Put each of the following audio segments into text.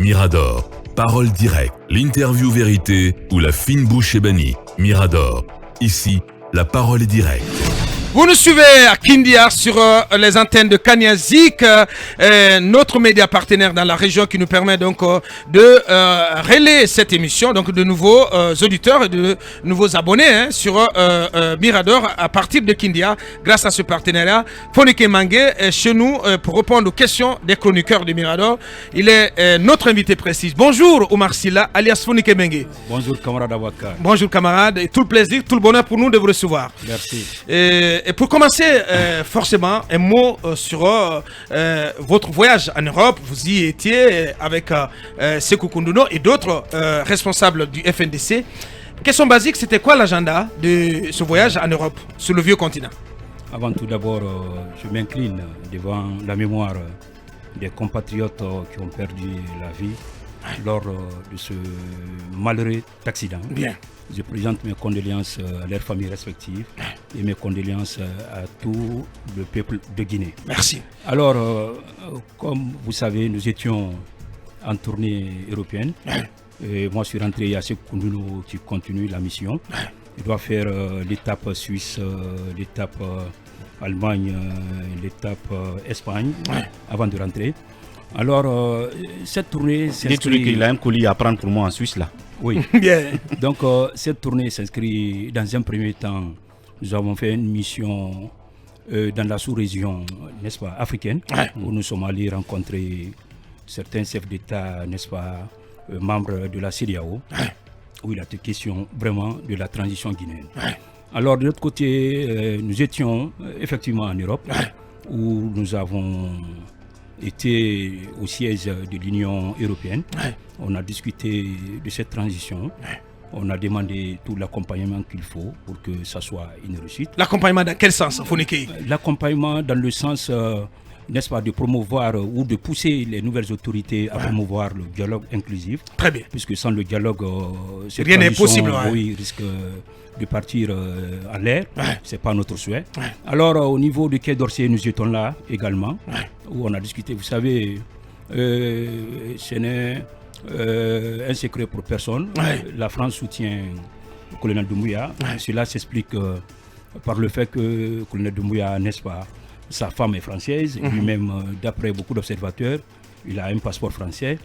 Mirador. Parole directe, l'interview vérité ou la fine bouche ébanie. Mirador. Ici, la parole est directe. Vous nous suivez à Kindia sur les antennes de Kaniazik, notre média partenaire dans la région qui nous permet donc de relayer cette émission, donc de nouveaux auditeurs et de nouveaux abonnés sur Mirador à partir de Kindia grâce à ce partenariat. Fonike Mange est chez nous pour répondre aux questions des chroniqueurs de Mirador. Il est notre invité précis. Bonjour Omar Silla alias Fonike Mange. Bonjour camarade Awakar. Bonjour camarade, et tout le plaisir, tout le bonheur pour nous de vous recevoir. Merci. Et pour commencer, forcément, un mot sur votre voyage en Europe. Vous y étiez avec Sekou Kounduno et d'autres responsables du FNDC. Question basique, c'était quoi l'agenda de ce voyage en Europe, sur le vieux continent? Avant tout d'abord, je m'incline devant la mémoire des compatriotes qui ont perdu la vie lors de ce malheureux accident. Bien. Je présente mes condoléances à leurs familles respectives et mes condoléances à tout le peuple de Guinée. Merci. Alors, comme vous savez, nous étions en tournée européenne. Et moi, je suis rentré à Sekou Kounduno qui continue la mission. Il doit faire l'étape Suisse, l'étape Allemagne, l'étape Espagne avant de rentrer. Alors, cette tournée s'inscrit... Dites-lui qu'il a un colis à prendre pour moi en Suisse, là. Oui. Bien. Donc, cette tournée s'inscrit dans un premier temps. Nous avons fait une mission dans la sous-région, n'est-ce pas, africaine, où nous sommes allés rencontrer certains chefs d'État, n'est-ce pas, membres de la CEDEAO, où il a été question vraiment de la transition guinéenne. Alors, de l'autre côté, nous étions effectivement en Europe, où nous avons été au siège de l'Union européenne. On a discuté de cette transition. On a demandé tout l'accompagnement qu'il faut pour que ça soit une réussite. L'accompagnement dans quel sens, Fonike? L'accompagnement dans le sens, n'est-ce pas, de promouvoir ou de pousser les nouvelles autorités à promouvoir le dialogue inclusif. Très bien. Puisque sans le dialogue, rien n'est possible. Oui, risque de partir en l'air. Ce n'est pas notre souhait. Alors, au niveau du Quai d'Orsay, nous étions là également, où on a discuté. Vous savez, ce n'est un secret pour personne. La France soutient le colonel Doumbouya. Cela s'explique par le fait que le colonel Doumbouya, n'est-ce pas, sa femme est française. Lui-même, d'après beaucoup d'observateurs, il a un passeport français.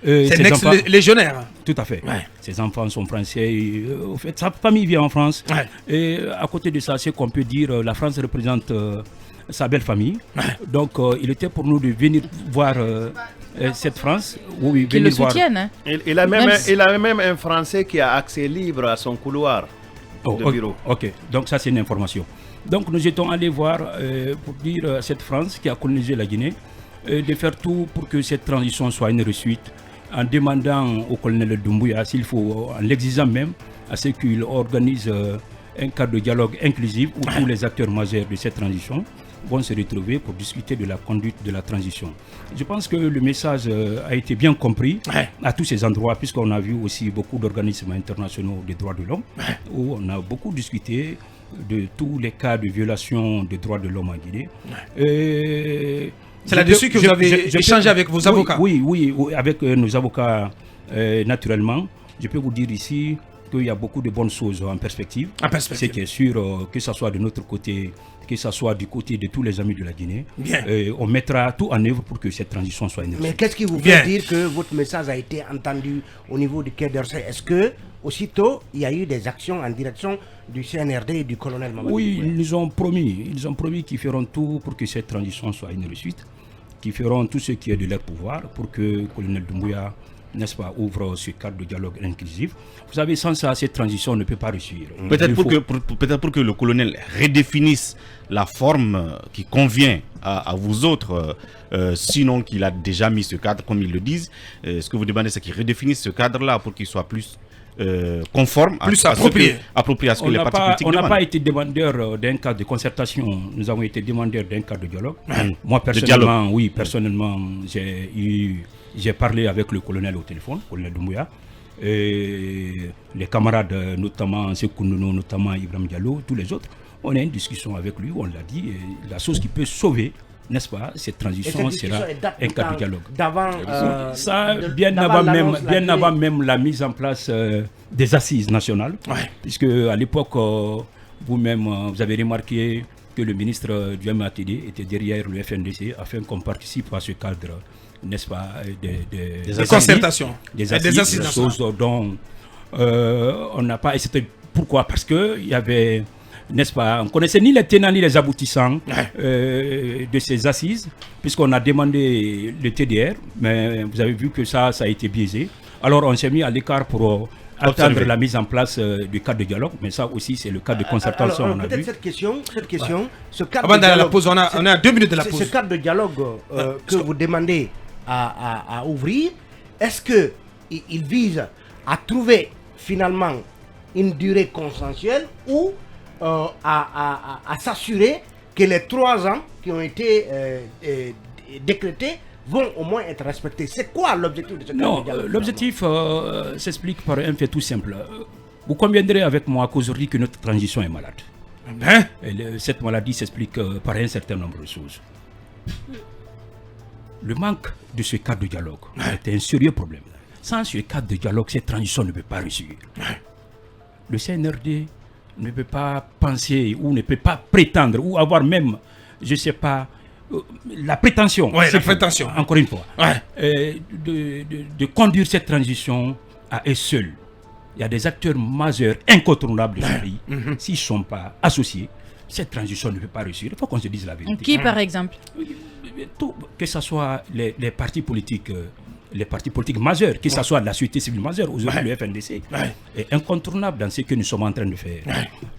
C'est un ex-légionnaire. Tout à fait. Ses enfants sont français. En fait, sa famille vit en France. Et à côté de ça, c'est qu'on peut dire, la France représente sa belle famille. Donc, il était pour nous de venir voir cette France. Oui, qui le soutiennent. Hein. Il a même un Français qui a accès libre à son couloir de bureau. Ok, donc ça c'est une information. Donc nous étions allés voir pour dire à cette France qui a colonisé la Guinée de faire tout pour que cette transition soit une réussite, en demandant au colonel Doumbouya, s'il faut, en l'exigeant même, à ce qu'il organise un cadre de dialogue inclusif où tous les acteurs majeurs de cette transition vont se retrouver pour discuter de la conduite de la transition. Je pense que le message a été bien compris à tous ces endroits, puisqu'on a vu aussi beaucoup d'organismes internationaux des droits de l'homme, où on a beaucoup discuté de tous les cas de violation des droits de l'homme en Guinée. C'est là-dessus que vous avez échangé avec vos avocats? Oui, avec nos avocats, naturellement. Je peux vous dire ici qu'il y a beaucoup de bonnes choses en perspective. Ce qui est sûr, que ce soit de notre côté, que ce soit du côté de tous les amis de la Guinée, on mettra tout en œuvre pour que cette transition soit une réussite. Mais qu'est-ce qui vous fait dire que votre message a été entendu au niveau du Quai d'Orsay? Est-ce que aussitôt il y a eu des actions en direction du CNRD et du colonel Mamadou? Oui, ils nous ont promis qu'ils feront tout pour que cette transition soit une réussite, qu'ils feront tout ce qui est de leur pouvoir pour que le colonel Doumbouya, n'est-ce pas, ouvre ce cadre de dialogue inclusif. Vous savez, sans ça, cette transition ne peut pas réussir. Peut-être pour que le colonel redéfinisse la forme qui convient à vous autres, sinon qu'il a déjà mis ce cadre, comme ils le disent. Ce que vous demandez, c'est qu'il redéfinisse ce cadre-là pour qu'il soit plus conforme, plus approprié à ce que les partis politiques demandent. On n'a pas été demandeur d'un cadre de concertation, nous avons été demandeurs d'un cadre de dialogue. Moi, personnellement, j'ai parlé avec le colonel au téléphone, le colonel Doumbouya, et les camarades, notamment Sekou Kounduno, notamment Ibrahim Diallo, tous les autres. On a une discussion avec lui, on l'a dit, et la chose qui peut sauver n'est-ce pas, cette transition sera un cadre de dialogue. Bien avant même la mise en place des assises nationales, puisque à l'époque, vous-même, vous avez remarqué que le ministre du MATD était derrière le FNDC afin qu'on participe à ce cadre, n'est-ce pas, des concertations, des assises, choses dont on n'a pas. Et c'était pourquoi? Parce qu'il y avait, n'est-ce pas, on ne connaissait ni les tenants ni les aboutissants de ces assises, puisqu'on a demandé le TDR, mais vous avez vu que ça a été biaisé. Alors on s'est mis à l'écart pour attendre la mise en place du cadre de dialogue, mais ça aussi c'est le cadre de concertation. Alors, peut-être cette question, ce cadre avant de dialogue, la pause, on a 2 minutes de la pause. Ce cadre de dialogue que vous demandez à ouvrir, est-ce qu'il vise à trouver finalement une durée consensuelle ou à s'assurer que les 3 ans qui ont été décrétés vont au moins être respectés? C'est quoi l'objectif de ce cadre de dialogue? L'objectif s'explique par un fait tout simple. Vous conviendrez avec moi qu'aujourd'hui que notre transition est malade. Et cette maladie s'explique par un certain nombre de choses. Le manque de ce cadre de dialogue est un sérieux problème. Sans ce cadre de dialogue, cette transition ne peut pas réussir. Le CNRD ne peut pas penser ou ne peut pas prétendre ou avoir même, je ne sais pas, la prétention, encore une fois, de conduire cette transition à eux seuls. Il y a des acteurs majeurs, incontournables de ce pays. S'ils ne sont pas associés, cette transition ne peut pas réussir. Il faut qu'on se dise la vérité. Qui, par exemple? Que ce soit les partis politiques majeurs, que ce soit la société civile majeure, aujourd'hui le FNDC est incontournable dans ce que nous sommes en train de faire.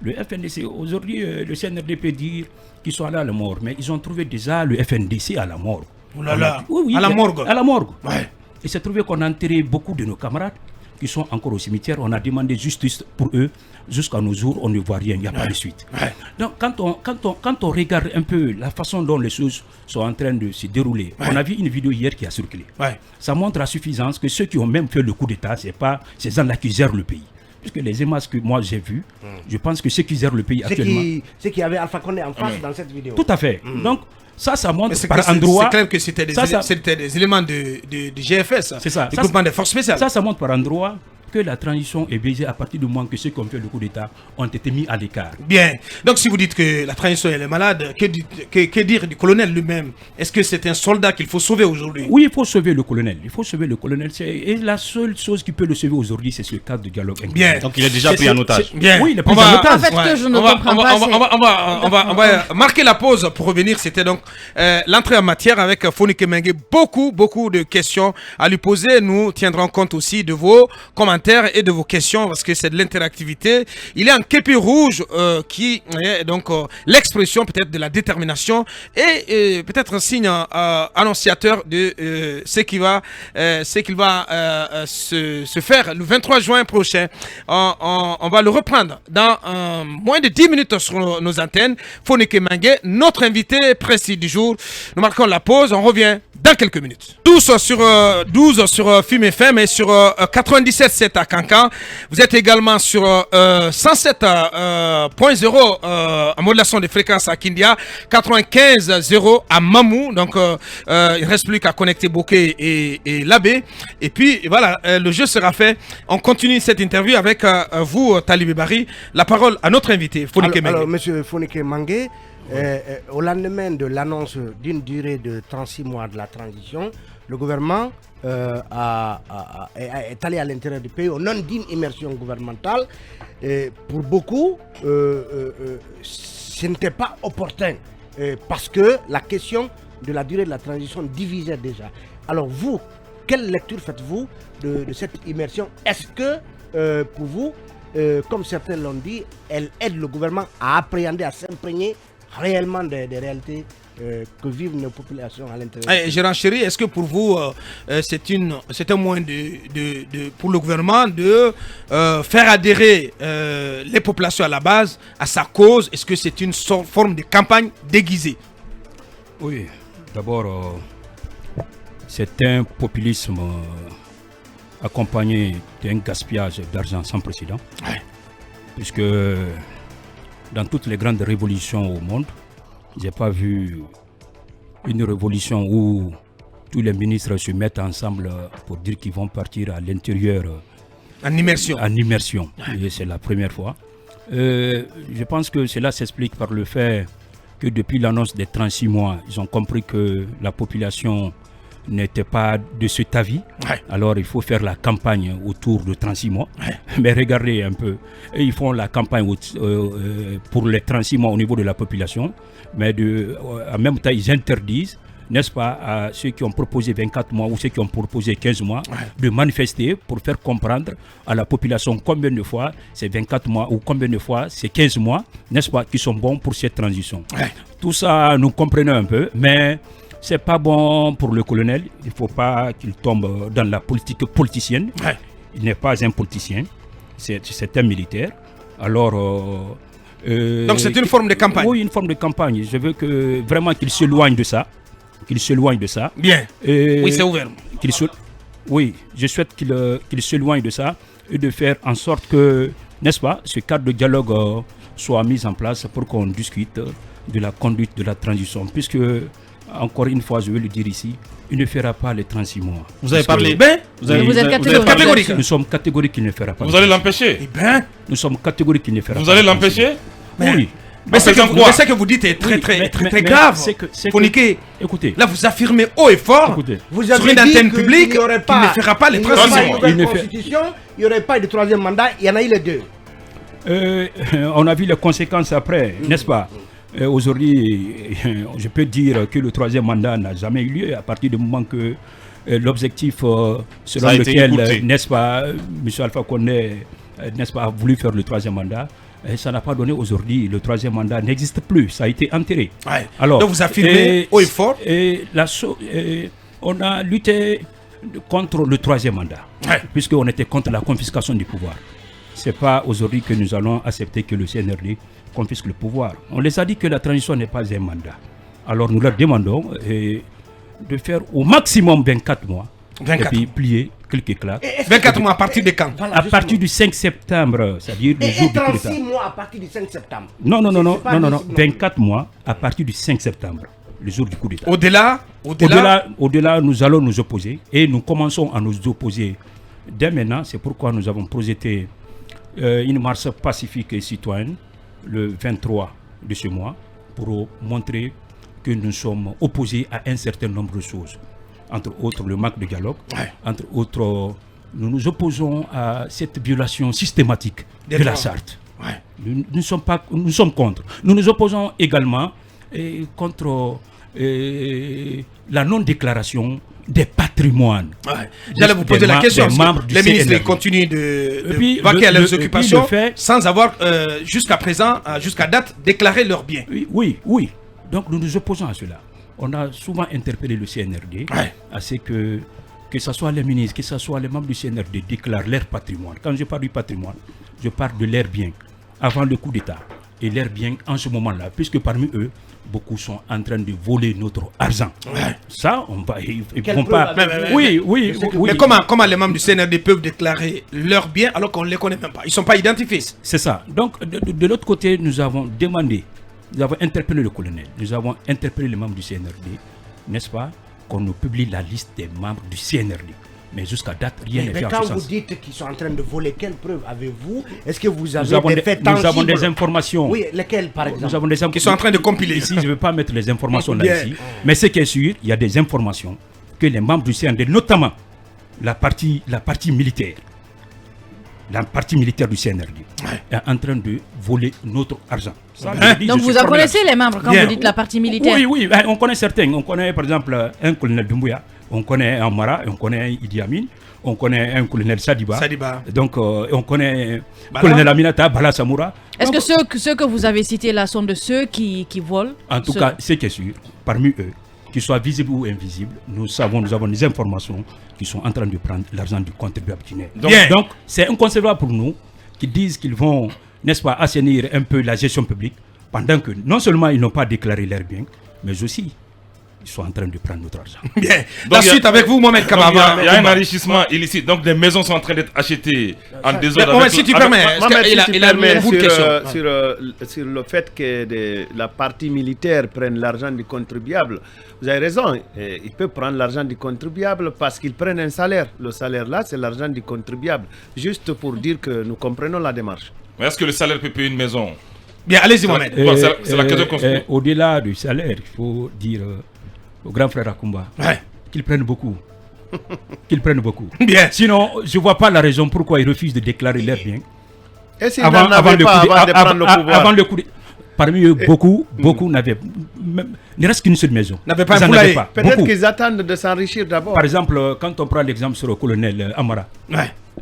Le FNDC, aujourd'hui, le CNRD peut dire qu'ils sont allés à la mort, mais ils ont trouvé déjà le FNDC à la mort. À la morgue. À la morgue. Il s'est trouvé qu'on a enterré beaucoup de nos camarades qui sont encore au cimetière. On a demandé justice pour eux. Jusqu'à nos jours, on ne voit rien, il n'y a pas de suite. Donc, quand on regarde un peu la façon dont les choses sont en train de se dérouler, on a vu une vidéo hier qui a circulé. Ça montre à suffisance que ceux qui ont même fait le coup d'État, ce n'est pas ces gens-là qui gèrent le pays. Puisque les images que moi j'ai vues, je pense que ceux qui gèrent le pays actuellement... Ceux qui avaient Alpha Condé en face dans cette vidéo. Tout à fait. Donc, ça montre par endroit... C'est clair que c'était des éléments de GFS, c'est ça, du groupement des forces spéciales. Ça montre par endroit que la transition est biaisée à partir du moment que ceux qui ont fait le coup d'État ont été mis à l'écart. Bien. Donc si vous dites que la transition elle est malade, que dire du colonel lui-même? Est-ce que c'est un soldat qu'il faut sauver aujourd'hui? Oui, il faut sauver le colonel. Il faut sauver le colonel. Et la seule chose qui peut le sauver aujourd'hui, c'est ce cadre de dialogue. Bien. Donc il est déjà pris en otage. Bien. Oui, il est pris en otage. En fait, que je ne comprends pas, on va marquer la pause pour revenir. C'était donc l'entrée en matière avec Fonike Mengue. Beaucoup de questions à lui poser. Nous tiendrons compte aussi de vos commentaires et de vos questions parce que c'est de l'interactivité. Il est en képi rouge qui est donc l'expression peut-être de la détermination et peut-être un signe annonciateur de ce qu'il va se faire le 23 juin prochain. On va le reprendre dans moins de 10 minutes sur nos antennes. Fonike Mengue, notre invité précis du jour. Nous marquons la pause, on revient dans quelques minutes. 12 sur Film FM et sur 97.7 à Cancan. Vous êtes également sur 107.0 en modulation de fréquence à Kindia, 95.0 à Mamou. Donc il ne reste plus qu'à connecter Bokeh et Labé. Et puis voilà, le jeu sera fait. On continue cette interview avec vous, Talibé Bari. La parole à notre invité, Fonike Mengue. Alors, monsieur Fonike Mengue, au lendemain de l'annonce d'une durée de 36 mois de la transition, le gouvernement est allé à l'intérieur du pays au nom d'une immersion gouvernementale. Pour beaucoup, ce n'était pas opportun parce que la question de la durée de la transition divisait déjà. Alors vous, quelle lecture faites-vous de cette immersion? Est-ce que pour vous, comme certains l'ont dit, elle aide le gouvernement à appréhender, à s'imprégner réellement des réalités que vivent nos populations à l'intérieur? Gérard Chéri, est-ce que pour vous, c'est un moyen pour le gouvernement de faire adhérer les populations à la base, à sa cause? Est-ce que c'est une forme de campagne déguisée? Oui, d'abord, c'est un populisme accompagné d'un gaspillage d'argent sans précédent. Puisque dans toutes les grandes révolutions au monde, je n'ai pas vu une révolution où tous les ministres se mettent ensemble pour dire qu'ils vont partir à l'intérieur. En immersion. En immersion. Et c'est la première fois. Je pense que cela s'explique par le fait que depuis l'annonce des 36 mois, ils ont compris que la population n'était pas de cet avis. Ouais. Alors il faut faire la campagne autour de 36 mois. Ouais. Mais regardez un peu, ils font la campagne pour les 36 mois au niveau de la population, mais en même temps ils interdisent, n'est-ce pas, à ceux qui ont proposé 24 mois ou ceux qui ont proposé 15 mois, de manifester pour faire comprendre à la population combien de fois c'est 24 mois ou combien de fois c'est 15 mois, n'est-ce pas, qui sont bons pour cette transition. Tout ça, nous comprenons un peu, mais c'est pas bon pour le colonel. Il ne faut pas qu'il tombe dans la politique politicienne. Il n'est pas un politicien, c'est un militaire. Alors... donc c'est une forme de campagne. Oui, une forme de campagne. Je veux que vraiment qu'il s'éloigne de ça. Bien. Oui, c'est ouvert. Oui, je souhaite qu'il s'éloigne de ça et de faire en sorte que, n'est-ce pas, ce cadre de dialogue soit mis en place pour qu'on discute de la conduite de la transition. Puisque, encore une fois, je veux le dire ici, il ne fera pas les 36 mois. Vous avez parlé. Vous êtes catégorique. Nous sommes catégoriques qu'il ne fera pas. Vous allez l'empêcher. Nous sommes catégoriques qu'il ne fera pas. Vous allez l'empêcher. Oui. Mais ce que vous dites est très grave. Founiké, écoutez, là vous affirmez haut et fort sur une antenne publique qu'il ne fera pas les 36 mois. Il n'y aurait pas de troisième mandat, il y en a eu les deux. On a vu les conséquences après, n'est-ce pas? Aujourd'hui, je peux dire que le troisième mandat n'a jamais eu lieu à partir du moment que l'objectif selon lequel, n'est-ce pas, M. Alpha Condé, n'est-ce pas, a voulu faire le troisième mandat. Et ça n'a pas donné aujourd'hui. Le troisième mandat n'existe plus. Ça a été enterré. Alors, donc vous affirmez haut et fort. On a lutté contre le troisième mandat, puisqu'on était contre la confiscation du pouvoir. Ce n'est pas aujourd'hui que nous allons accepter que le CNRD confisque le pouvoir. On les a dit que la transition n'est pas un mandat. Alors nous leur demandons de faire au maximum 24 mois. 24. Et puis plier quelques claques. 24 mois à partir de quand? À partir du 5 septembre, c'est-à-dire le jour du coup d'État. 36 mois à partir du 5 septembre. Non, 24 mois à partir du 5 septembre, le jour du coup d'État. Au-delà, nous allons nous opposer et nous commençons à nous opposer dès maintenant. C'est pourquoi nous avons projeté une marche pacifique et citoyenne le 23 de ce mois pour montrer que nous sommes opposés à un certain nombre de choses. Entre autres, le manque de dialogue. Entre autres, nous nous opposons à cette violation systématique de la charte. Nous sommes contre. Nous nous opposons également contre la non-déclaration des patrimoines. J'allais vous poser la question. Les ministres continuent de vaquer à leurs occupations sans avoir, jusqu'à présent, jusqu'à date, déclaré leurs biens. Oui. Donc nous nous opposons à cela. On a souvent interpellé le CNRD à ce que ce soit les ministres, que ce soit les membres du CNRD déclarent leur patrimoine. Quand je parle du patrimoine, je parle de leurs biens avant le coup d'État et leurs biens en ce moment-là, puisque parmi eux, beaucoup sont en train de voler notre argent. Ça, on va... Ils vont pas... Oui. Mais comment les membres du CNRD peuvent déclarer leurs biens alors qu'on ne les connaît même pas? Ils ne sont pas identifiés. C'est ça. Donc, de l'autre côté, nous avons demandé, nous avons interpellé le colonel, nous avons interpellé les membres du CNRD, n'est-ce pas, qu'on nous publie la liste des membres du CNRD. Mais jusqu'à date, rien n'est fait en ce sens. Mais quand vous dites qu'ils sont en train de voler, quelles preuves avez-vous? Est-ce que vous avez des faits tangibles? Nous avons des informations. Oui, lesquelles par exemple? Nous avons des informations qui sont en train de compiler. Ici, je ne veux pas mettre les informations là ici. Mais ce qui est sûr, il y a des informations que les membres du CNRD, notamment la partie militaire, du CNRD, est en train de voler notre argent. Ça, donc vous en connaissez les membres quand vous dites la partie militaire? Oui, on connaît certains. On connaît par exemple un colonel Doumbouya, on connaît un Mara, on connaît un Idi Amin, on connaît un colonel Sadiba. Donc on connaît un colonel Aminata, Bala Samoura. Est-ce que ceux que vous avez cités là sont de ceux qui volent? En tout cas, ce qui est sûr, parmi eux, qu'ils soient visibles ou invisibles, nous avons des informations qui sont en train de prendre l'argent du contribuable guinéen. Donc c'est inconcevable pour nous qui disent qu'ils vont, n'est-ce pas, assainir un peu la gestion publique, pendant que non seulement ils n'ont pas déclaré leurs biens, mais aussi ils sont en train de prendre notre argent. Bien. Donc, La suite avec vous, Mohamed Kababa. Il y a un enrichissement illicite. Donc des maisons sont en train d'être achetées en désordre. Mohamed, si tu permets, il a mis un bout de question. Sur le fait que la partie militaire prenne l'argent du contribuable, vous avez raison. Il peut prendre l'argent du contribuable parce qu'ils prennent un salaire. Le salaire là, c'est l'argent du contribuable. Juste pour dire que nous comprenons la démarche. Mais est-ce que le salaire peut payer une maison? Bien, allez-y, Mohamed. C'est la question qu'on se pose. Au-delà du salaire, il faut dire au grand frère Akumba qu'ils prennent beaucoup. Qu'ils prennent beaucoup. Bien. Sinon, je ne vois pas la raison pourquoi ils refusent de déclarer leurs biens. Et s'ils n'en avaient pas avant de prendre le pouvoir? Avant le coup parmi eux, beaucoup n'avaient... Il ne reste qu'une seule maison. N'avaient pas un poulailler. Peut-être qu'ils attendent de s'enrichir d'abord. Par exemple, quand on prend l'exemple sur le colonel Amara,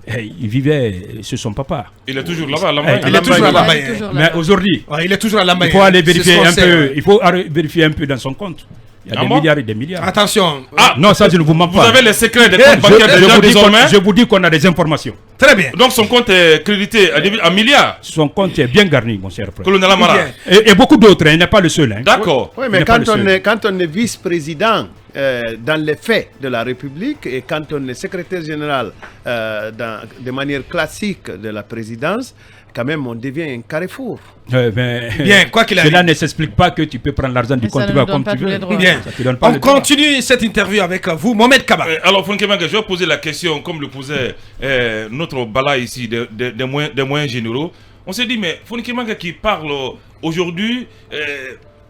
il vivait sur son papa. Il est toujours là-bas. Il est toujours là-bas. Mais aujourd'hui, il est toujours à la il faut aller vérifier un peu. Il faut vérifier un peu dans son compte. Il y a des milliards et des milliards. Attention. Non, ça je ne vous mens pas. Vous avez les secrets des comptes bancaires des gens désormais. Je vous dis qu'on a des informations. Très bien. Donc son compte est crédité à milliards. Son compte est bien garni, mon cher frère. Colonel Amara. Et beaucoup d'autres, il n'est pas le seul. D'accord. Oui, mais quand on est vice-président dans les faits de la République et quand on est secrétaire général de manière classique de la présidence, quand même on devient un carrefour. Bien, quoi qu'il arrive. Cela ne s'explique pas que tu peux prendre l'argent du contribuable comme tu veux. Bien. On continue cette interview avec vous, Mohamed Kaba. Alors, Fonkemanga, je vais poser la question comme le posait notre Bala ici, des moyens généraux. On s'est dit, mais Fonkemanga qui parle aujourd'hui,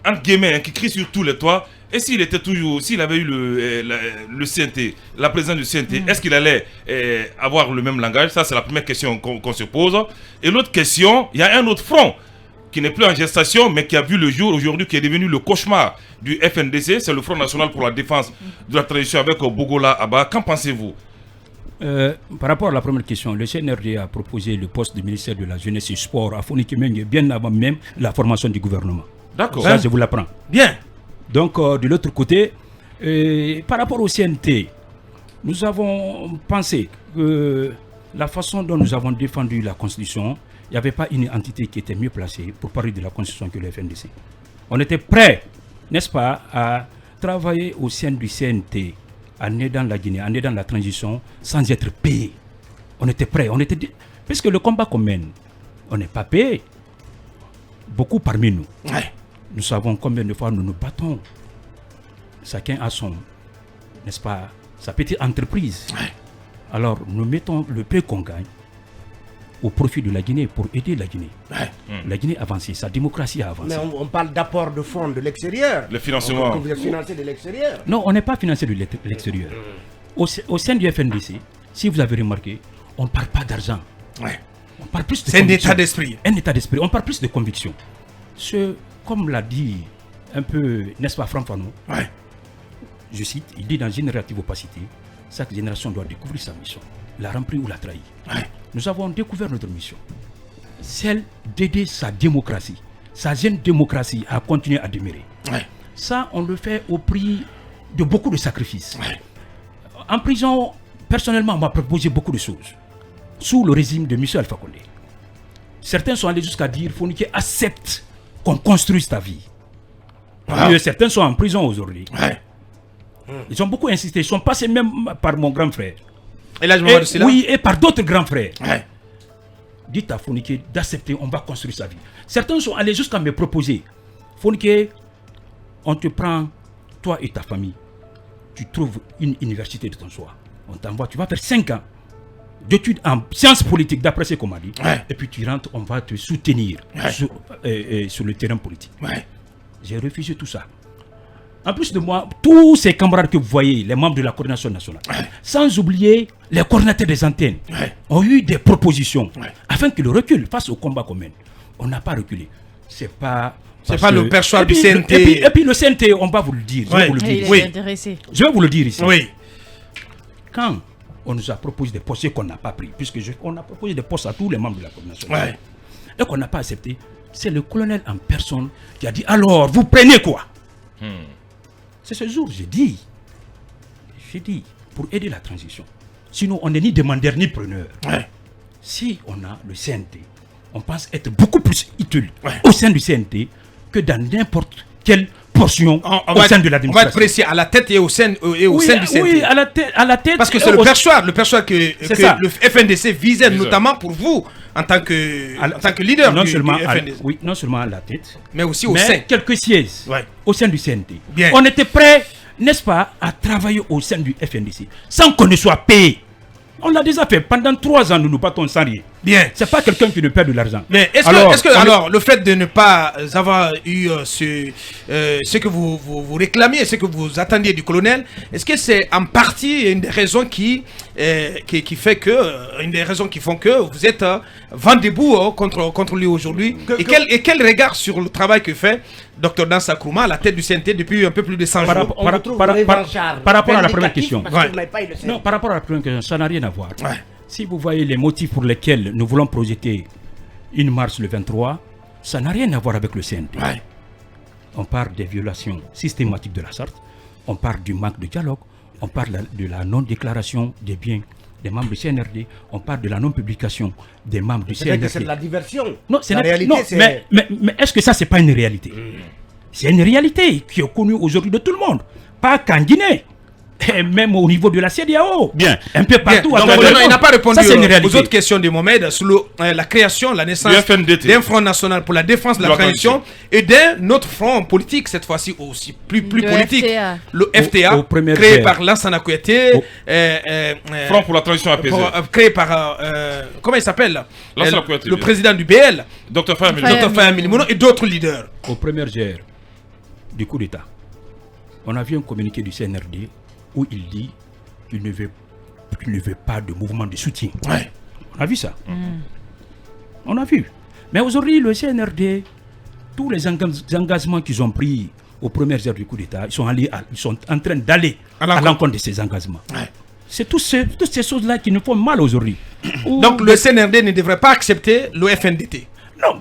entre guillemets, qui crie sur tous les toits, et s'il avait eu le CNT, la présidence du CNT, est-ce qu'il allait avoir le même langage? Ça, c'est la première question qu'on se pose. Et l'autre question, il y a un autre front qui n'est plus en gestation, mais qui a vu le jour aujourd'hui, qui est devenu le cauchemar du FNDC. C'est le Front National pour la Défense de la Tradition avec Bogola Abba. Qu'en pensez-vous? Par rapport à la première question, le CNRD a proposé le poste de ministère de la Jeunesse et Sport à Fonikemengue bien avant même la formation du gouvernement. D'accord. Ça, je vous l'apprends. Bien. Donc, de l'autre côté, par rapport au CNT, nous avons pensé que la façon dont nous avons défendu la Constitution, il n'y avait pas une entité qui était mieux placée pour parler de la Constitution que le FNDC. On était prêts, n'est-ce pas, à travailler au sein du CNT, en aidant la Guinée, en aidant la transition, sans être payé. On était prêts. Parce que le combat qu'on mène, on n'est pas payé. Beaucoup parmi nous. Nous savons combien de fois nous nous battons. Chacun a son, n'est-ce pas, sa petite entreprise. Alors, nous mettons le peu qu'on gagne au profit de la Guinée pour aider la Guinée. La Guinée a avancé, sa démocratie a avancé. Mais on parle d'apport de fonds de l'extérieur. Le financement. Vous êtes financé de l'extérieur. Non, on n'est pas financé de l'extérieur. Au sein du FNDC, si vous avez remarqué, on ne parle pas d'argent. On parle plus de c'est un état d'esprit. Un état d'esprit. On parle plus de conviction. Comme l'a dit un peu, n'est-ce pas, Franck Fanon, je cite, il dit dans une relative opacité, chaque génération doit découvrir sa mission, la remplir ou la trahir. Nous avons découvert notre mission, celle d'aider sa démocratie, sa jeune démocratie à continuer à demeurer. Ça, on le fait au prix de beaucoup de sacrifices. En prison, personnellement, on m'a proposé beaucoup de choses, sous le régime de M. Alpha Condé. Certains sont allés jusqu'à dire, Fonike accepte qu'on construise ta vie. Certains sont en prison aujourd'hui. Ils ont beaucoup insisté. Ils sont passés même par mon grand frère. Et par d'autres grands frères. Dites à Fonike d'accepter, on va construire sa vie. Certains sont allés jusqu'à me proposer, Fonike, on te prend, toi et ta famille, tu trouves une université de ton choix. On t'envoie, tu vas faire 5 ans d'études en sciences politiques, d'après ce qu'on m'a dit. Et puis tu rentres, on va te soutenir sur le terrain politique. J'ai refusé tout ça. En plus de moi, tous ces camarades que vous voyez, les membres de la coordination nationale, sans oublier les coordinateurs des antennes, ont eu des propositions afin que le recul face au combat commun. On n'a pas reculé. C'est pas le perchoir du CNT. Et puis le CNT, on va vous le dire. Je vais vous le dire. Je vais vous le dire ici. Quand on nous a proposé des postes qu'on n'a pas pris, puisque on a proposé des postes à tous les membres de la coordination et qu'on n'a pas accepté, c'est le colonel en personne qui a dit, alors, vous prenez quoi? C'est ce jour, j'ai dit, pour aider la transition. Sinon, on n'est ni demandeur ni preneur. Si on a le CNT, on pense être beaucoup plus utile au sein du CNT que dans n'importe quelle portion au sein de l'administration. On va être précis, à la tête et au sein, du CNT. Oui, à la tête. Parce que c'est le perchoir que le FNDC visait notamment pour vous, en tant que leader du FNDC. Oui, non seulement à la tête, mais aussi au sein. Quelques sièges au sein du CNT. Bien. On était prêts, n'est-ce pas, à travailler au sein du FNDC, sans qu'on ne soit payé. On l'a déjà fait. Pendant 3 ans, nous nous battons sans rien. Bien. C'est pas quelqu'un qui ne perd de l'argent. Mais est-ce que le fait de ne pas avoir eu ce que vous réclamiez, ce que vous attendiez du colonel, est-ce que c'est en partie une des raisons qui fait que, une des raisons qui font que vous êtes vent debout contre lui aujourd'hui? Et quel regard sur le travail que fait Dr Dansa Nkrumah à la tête du CNT depuis un peu plus de 100 jours? Par rapport à la première question. Non, par rapport à la première question, ça n'a rien à voir. Si vous voyez les motifs pour lesquels nous voulons projeter une marche le 23, ça n'a rien à voir avec le CNT. On parle des violations systématiques de la charte, on parle du manque de dialogue, on parle de la non-déclaration des biens des membres du CNRD, on parle de la non-publication des membres du CNRD. C'est de la diversion. Non, c'est la réalité. Mais est-ce que ça, c'est pas une réalité? C'est une réalité qui est connue aujourd'hui de tout le monde, pas qu'en Guinée. Et même au niveau de la CEDEAO. Bien. Un peu partout. Non, il n'a pas répondu aux autres questions de Mohamed sur la création, la naissance d'un front national pour la défense de la transition et d'un autre front politique, cette fois-ci aussi plus politique. FTA. Le FTA, créé par Lansana Kouyaté. Front pour la transition apaisée. Créé par, comment il s'appelle, le président du BL, Dr Fayamili Mouno et d'autres leaders. Aux premières heures du coup d'État, on a vu un communiqué du CNRD où il dit qu'il ne veut pas de mouvement de soutien. On a vu ça. On a vu. Mais aujourd'hui, le CNRD, tous les engagements qu'ils ont pris aux premières heures du coup d'État, ils sont en train d'aller à l'encontre de ces engagements. C'est toutes ces choses-là qui nous font mal aujourd'hui. Donc le CNRD ne devrait pas accepter le FNDT? Non,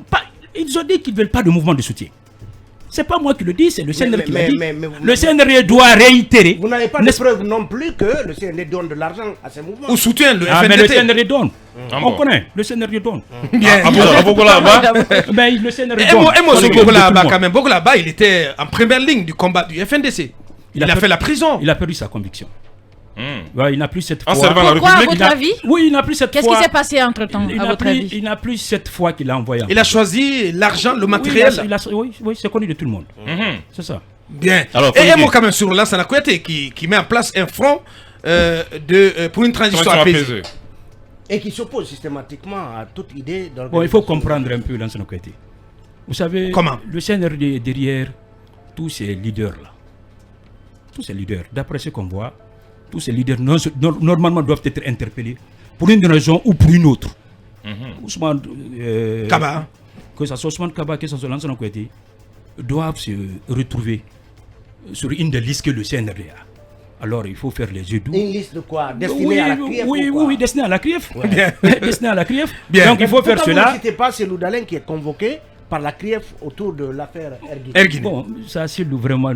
ils ont dit qu'ils ne veulent pas de mouvement de soutien. C'est pas moi qui le dis, c'est le CNRD qui l'a dit. Le CNRD doit réitérer. Vous n'avez pas de preuve non plus que le CNRD donne de l'argent à ces mouvements. Ou soutient le FNDT. Mais le CNRD donne. On connaît, le CNRD donne. Bien. Mais le CNRD donne. Et moi, quand même, Bokolaba, il était en première ligne du combat du FNDC. Il a fait la prison. Il a perdu sa conviction. Il n'a plus cette foi. Pourquoi, à votre avis? Oui, il n'a plus cette foi. Qu'est-ce qui s'est passé entre-temps, à votre avis? Il n'a plus cette foi qu'il a envoyée. Il a choisi l'argent, le matériel. Oui, c'est connu de tout le monde. C'est ça. Bien. Et moi, quand même, sur Lansana Kouyaté, qui met en place un front pour une transition apaisée. Et qui s'oppose systématiquement à toute idée d'organisation. Bon, il faut comprendre un peu Lansana Kouyaté. Vous savez, le CNRD est derrière tous ces leaders-là. Tous ces leaders, d'après ce qu'on voit, tous ces leaders normalement doivent être interpellés pour une raison ou pour une autre. Ousmane Kaba, que ce soit Ousmane Kaba, que ce soit Lansana Kouyaté, doivent se retrouver sur une des listes que le CNRD a. Alors il faut faire les yeux doux. Une liste de quoi? Destinée à la CRIEF? Oui, destinée à la CRIEF. Destinée à la CRIEF. Donc il faut faire cela. Vous ne citez pas Cellou Dalein qui est convoqué par la CRIEF autour de l'affaire Erguine. Bon, ça c'est vraiment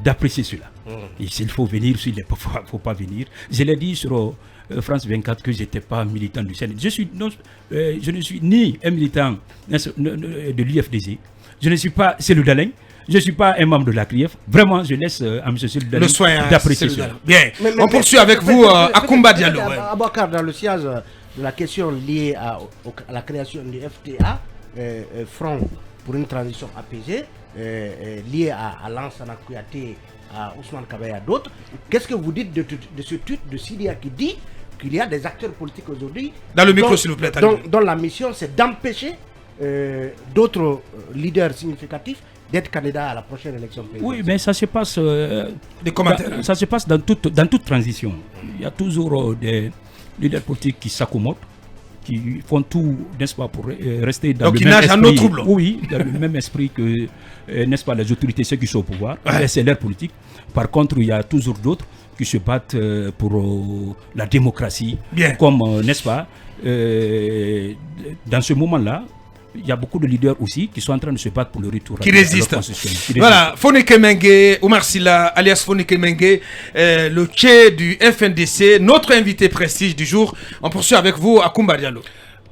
d'apprécier cela. Et s'il faut venir, s'il ne faut pas venir. Je l'ai dit sur France 24 que je n'étais pas militant du CNRD. Je ne suis ni un militant de l'UFDG. Je ne suis pas Cellou Dalein. Je ne suis pas un membre de la CRIEF. Vraiment, je laisse à M. Cellou Dalein d'apprécier cela. Bien. On poursuit avec vous, Akoumba Diallo. Abouakar, dans le sillage de la question liée à la création du FTA, Front pour une transition apaisée, liée à Lansana Kouyaté, à Ousmane Kaba et à d'autres, qu'est-ce que vous dites de ce tweet de Sidia qui dit qu'il y a des acteurs politiques aujourd'hui dans le micro, s'il vous plaît, dont la mission c'est d'empêcher d'autres leaders significatifs d'être candidats à la prochaine élection présidentielle? Oui, mais ça se passe. Des commentaires. Ça se passe dans toute transition. Il y a toujours des leaders politiques qui s'accommodent, qui font tout, n'est-ce pas, pour rester dans le même esprit. Donc, trouble. Oui, dans le même esprit que, n'est-ce pas, les autorités, ceux qui sont au pouvoir, c'est leur politique. Par contre, il y a toujours d'autres qui se battent pour la démocratie. Bien. Comme, n'est-ce pas, dans ce moment-là, il y a beaucoup de leaders aussi qui sont en train de se battre pour le retour. Qui résistent. Voilà, Foneke Mengue, Oumar Silla, alias Foneke Mengue, le tché du FNDC, notre invité prestige du jour. On poursuit avec vous, Akoumba Diallo.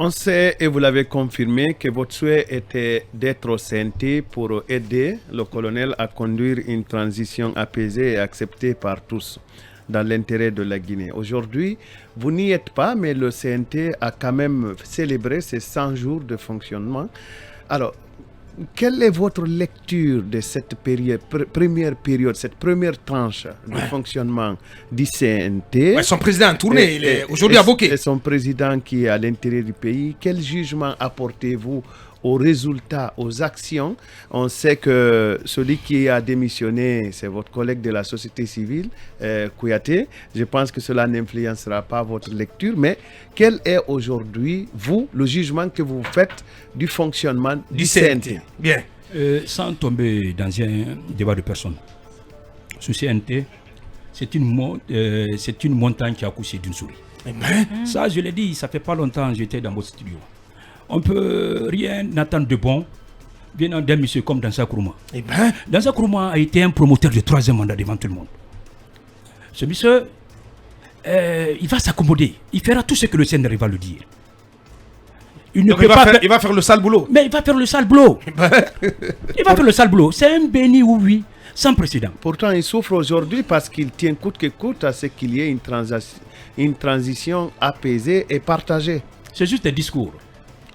On sait, et vous l'avez confirmé, que votre souhait était d'être au CNT pour aider le colonel à conduire une transition apaisée et acceptée par tous dans l'intérêt de la Guinée. Aujourd'hui, vous n'y êtes pas, mais le CNT a quand même célébré ses 100 jours de fonctionnement. Alors, quelle est votre lecture de cette première période, cette première tranche de fonctionnement du CNT? Ouais, son président en tournée, il est aujourd'hui à Bokeh. Et son président qui est à l'intérieur du pays. Quel jugement apportez-vous aux résultats, aux actions? On sait que celui qui a démissionné, c'est votre collègue de la société civile, Kouyaté. Je pense que cela n'influencera pas votre lecture, mais quel est aujourd'hui, vous, le jugement que vous faites du fonctionnement du CNT? Bien. Sans tomber dans un débat de personnes, ce CNT, c'est une montagne qui a accouché d'une souris. Ça, je l'ai dit, ça fait pas longtemps que j'étais dans votre studio. On ne peut rien attendre de bon venant d'un monsieur comme Dansa Kourouma. Dansa Kourouma a été un promoteur de 3e mandat devant tout le monde. Ce monsieur, il va s'accommoder. Il fera tout ce que le CNR va lui dire. Il va faire le sale boulot. Mais il va faire le sale boulot. Il va faire le sale boulot. C'est un béni oui, sans précédent. Pourtant, il souffre aujourd'hui parce qu'il tient coûte que coûte à ce qu'il y ait une transition apaisée et partagée. C'est juste des discours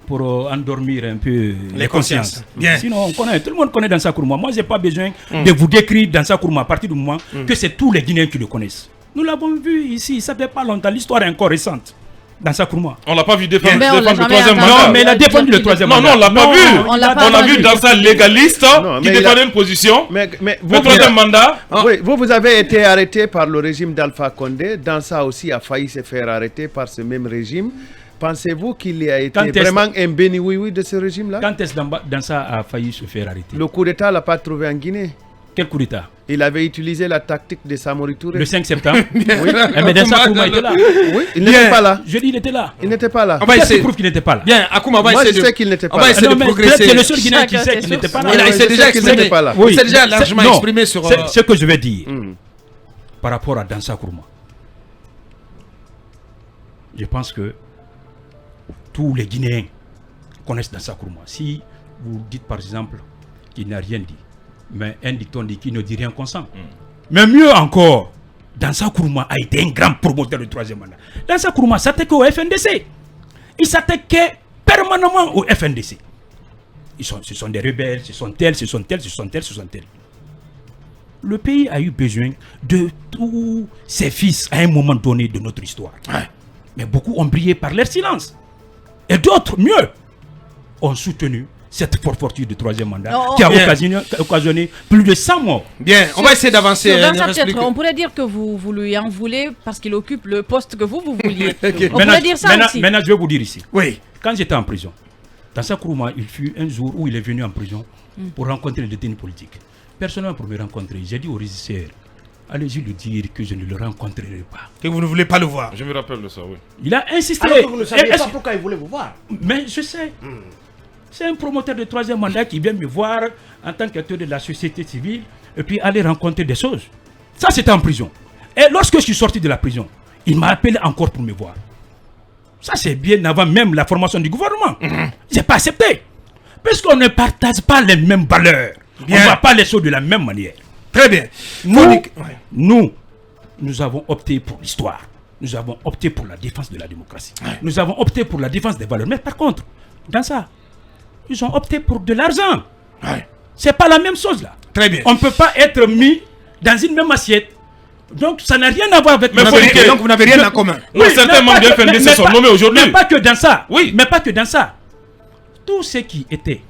pour endormir un peu les consciences. Bien. Sinon, tout le monde connaît Dansa Kourouma. Moi, je n'ai pas besoin de vous décrire Dansa Kourouma à partir du moment que c'est tous les Guinéens qui le connaissent. Nous l'avons vu ici, ça ne fait pas longtemps, l'histoire est encore récente. Dansa Kourouma. On l'a pas vu défendre Mais on l'a le jamais 3e entendu. mandat. Non, mais il a défendu le 3e mandat. Non, on l'a pas vu. On a vu Dansa légaliste qui défendait une position. Mais Le 3e mandat. Oui, vous avez été arrêté par le régime d'Alpha Condé. Dansa aussi a failli se faire arrêter par ce même régime. Pensez-vous qu'il a été vraiment un béni-oui-oui de ce régime-là? Quand est-ce que Dansa a failli se faire arrêter? Le coup d'État ne l'a pas trouvé en Guinée. Quel coup d'État? Il avait utilisé la tactique de Samori Touré. Le 5 septembre. Oui. Mais Dansa Kourouma était là. Oui, il n'était pas là. Je dis, il était là. Il n'était pas là. On va Qu'est-ce essayer. qui prouve qu'il n'était pas là? Bien, Akouma, on va Moi, essayer je sais qu'il n'était pas on va là. essayer de progresser. C'est le seul Guinéen qui Chacun sait ses qu'il n'était pas sources. là. Il s'est je déjà sais qu'il exprimé. n'était pas là. Il s'est déjà largement Non, exprimé sur... c'est ce que je vais dire par rapport à Dansa Kourouma. Je pense que tous les Guinéens connaissent Dansa Kourouma. Si vous dites par exemple qu'il n'a rien dit, mais un dicton dit qu'il ne dit rien consent. Mais mieux encore, Dansa Kourouma a été un grand promoteur du 3e mandat. Dansa Kourouma s'attaquait au FNDC. Il s'attaquait permanemment au FNDC. Ce sont des rebelles, ce sont tels. Le pays a eu besoin de tous ses fils à un moment donné de notre histoire. Mais beaucoup ont brillé par leur silence. Et d'autres, mieux, ont soutenu cette forfaiture de 3e mandat qui a occasionné plus de 100 morts. Bien, on va essayer d'avancer. Dans ça, peut-être, on pourrait dire que vous lui en voulez parce qu'il occupe le poste que vous vouliez. On pourrait dire ça aussi. Maintenant, je vais vous dire ici. Oui. Quand j'étais en prison, Dansa Kourouma, il fut un jour où il est venu en prison pour rencontrer les détenus politiques. Personnellement, pour me rencontrer, j'ai dit au régisseur, allez-y lui dire que je ne le rencontrerai pas. Que vous ne voulez pas le voir. Je me rappelle de ça, oui. Il a insisté. Alors que vous ne saviez pas pourquoi il voulait vous voir. Mais je sais. C'est un promoteur de 3e mandat qui vient me voir en tant qu'acteur de la société civile et puis aller rencontrer des choses. Ça, c'était en prison. Et lorsque je suis sorti de la prison, il m'a appelé encore pour me voir. Ça, c'est bien avant même la formation du gouvernement. Je n'ai pas accepté. Parce qu'on ne partage pas les mêmes valeurs. On ne voit pas les choses de la même manière. Très bien. Nous avons opté pour l'histoire. Nous avons opté pour la défense de la démocratie. Nous avons opté pour la défense des valeurs. Mais par contre, dans ça, ils ont opté pour de l'argent. C'est pas la même chose là. Très bien. On ne peut pas être mis dans une même assiette. Donc ça n'a rien à voir avec... Donc vous n'avez rien en commun. Certains membres du FNDC sont nommés aujourd'hui. Mais pas que dans ça. Oui. Mais pas que dans ça. Tous ceux qui étaient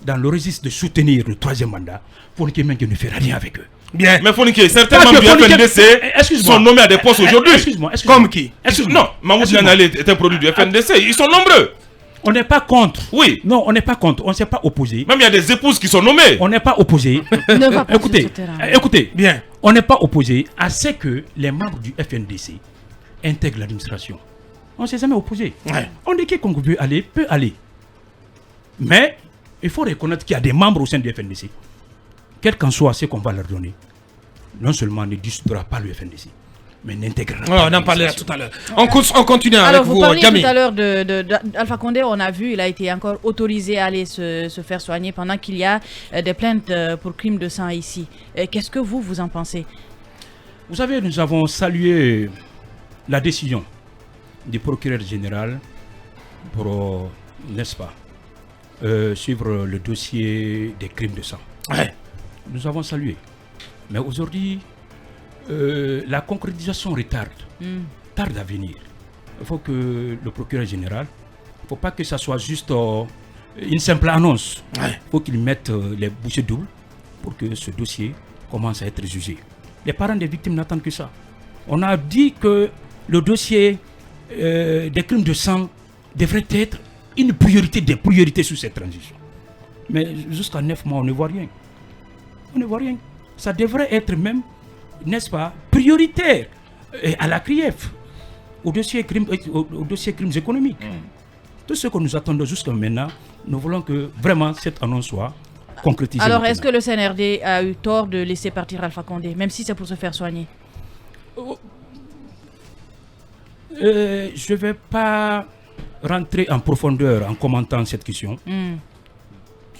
dans le registre de soutenir le 3e mandat, Fonike Mengue ne fera rien avec eux. Bien. Mais Fonike, certains membres du FNDC sont nommés à des postes aujourd'hui. Excuse-moi. Comme qui? Non, Mahmoud Nianale est un produit du FNDC. Ils sont nombreux. On n'est pas contre. Oui. Non, on n'est pas contre. On ne s'est pas opposé. Même il y a des épouses qui sont nommées. On n'est pas opposé. Ne va pas Écoutez, sur ce terrain. écoutez. Bien. On n'est pas opposé à ce que les membres du FNDC intègrent l'administration. On ne s'est jamais opposé. On dit que qu'on veut aller, peut aller. Mais il faut reconnaître qu'il y a des membres au sein du FNDC. Quel qu'en soit ce qu'on va leur donner, non seulement ne dissoudra pas le FNDC, mais n'intégrera pas. On en parlait tout à l'heure. On continue avec vous, parliez Djamil. tout à l'heure d'Alpha Condé, on a vu, il a été encore autorisé à aller se faire soigner pendant qu'il y a des plaintes pour crime de sang ici. Qu'est-ce que vous en pensez? Vous savez, nous avons salué la décision du procureur général pour, n'est-ce pas, suivre le dossier des crimes de sang. Ouais. Nous avons salué. Mais aujourd'hui, la concrétisation tarde à venir. Il faut que le procureur général, il ne faut pas que ça soit juste une simple annonce. Il faut qu'il mette les bouchées doubles pour que ce dossier commence à être jugé. Les parents des victimes n'attendent que ça. On a dit que le dossier des crimes de sang devrait être une priorité des priorités sur cette transition. Mais jusqu'à 9 mois, on ne voit rien. On ne voit rien. Ça devrait être même, n'est-ce pas, prioritaire à la CRIEF, au dossier crimes économiques. Tout ce que nous attendons jusqu'à maintenant, nous voulons que vraiment cette annonce soit concrétisée. Alors, est-ce que le CNRD a eu tort de laisser partir Alpha Condé, même si c'est pour se faire soigner? Je ne vais pas rentrer en profondeur en commentant cette question.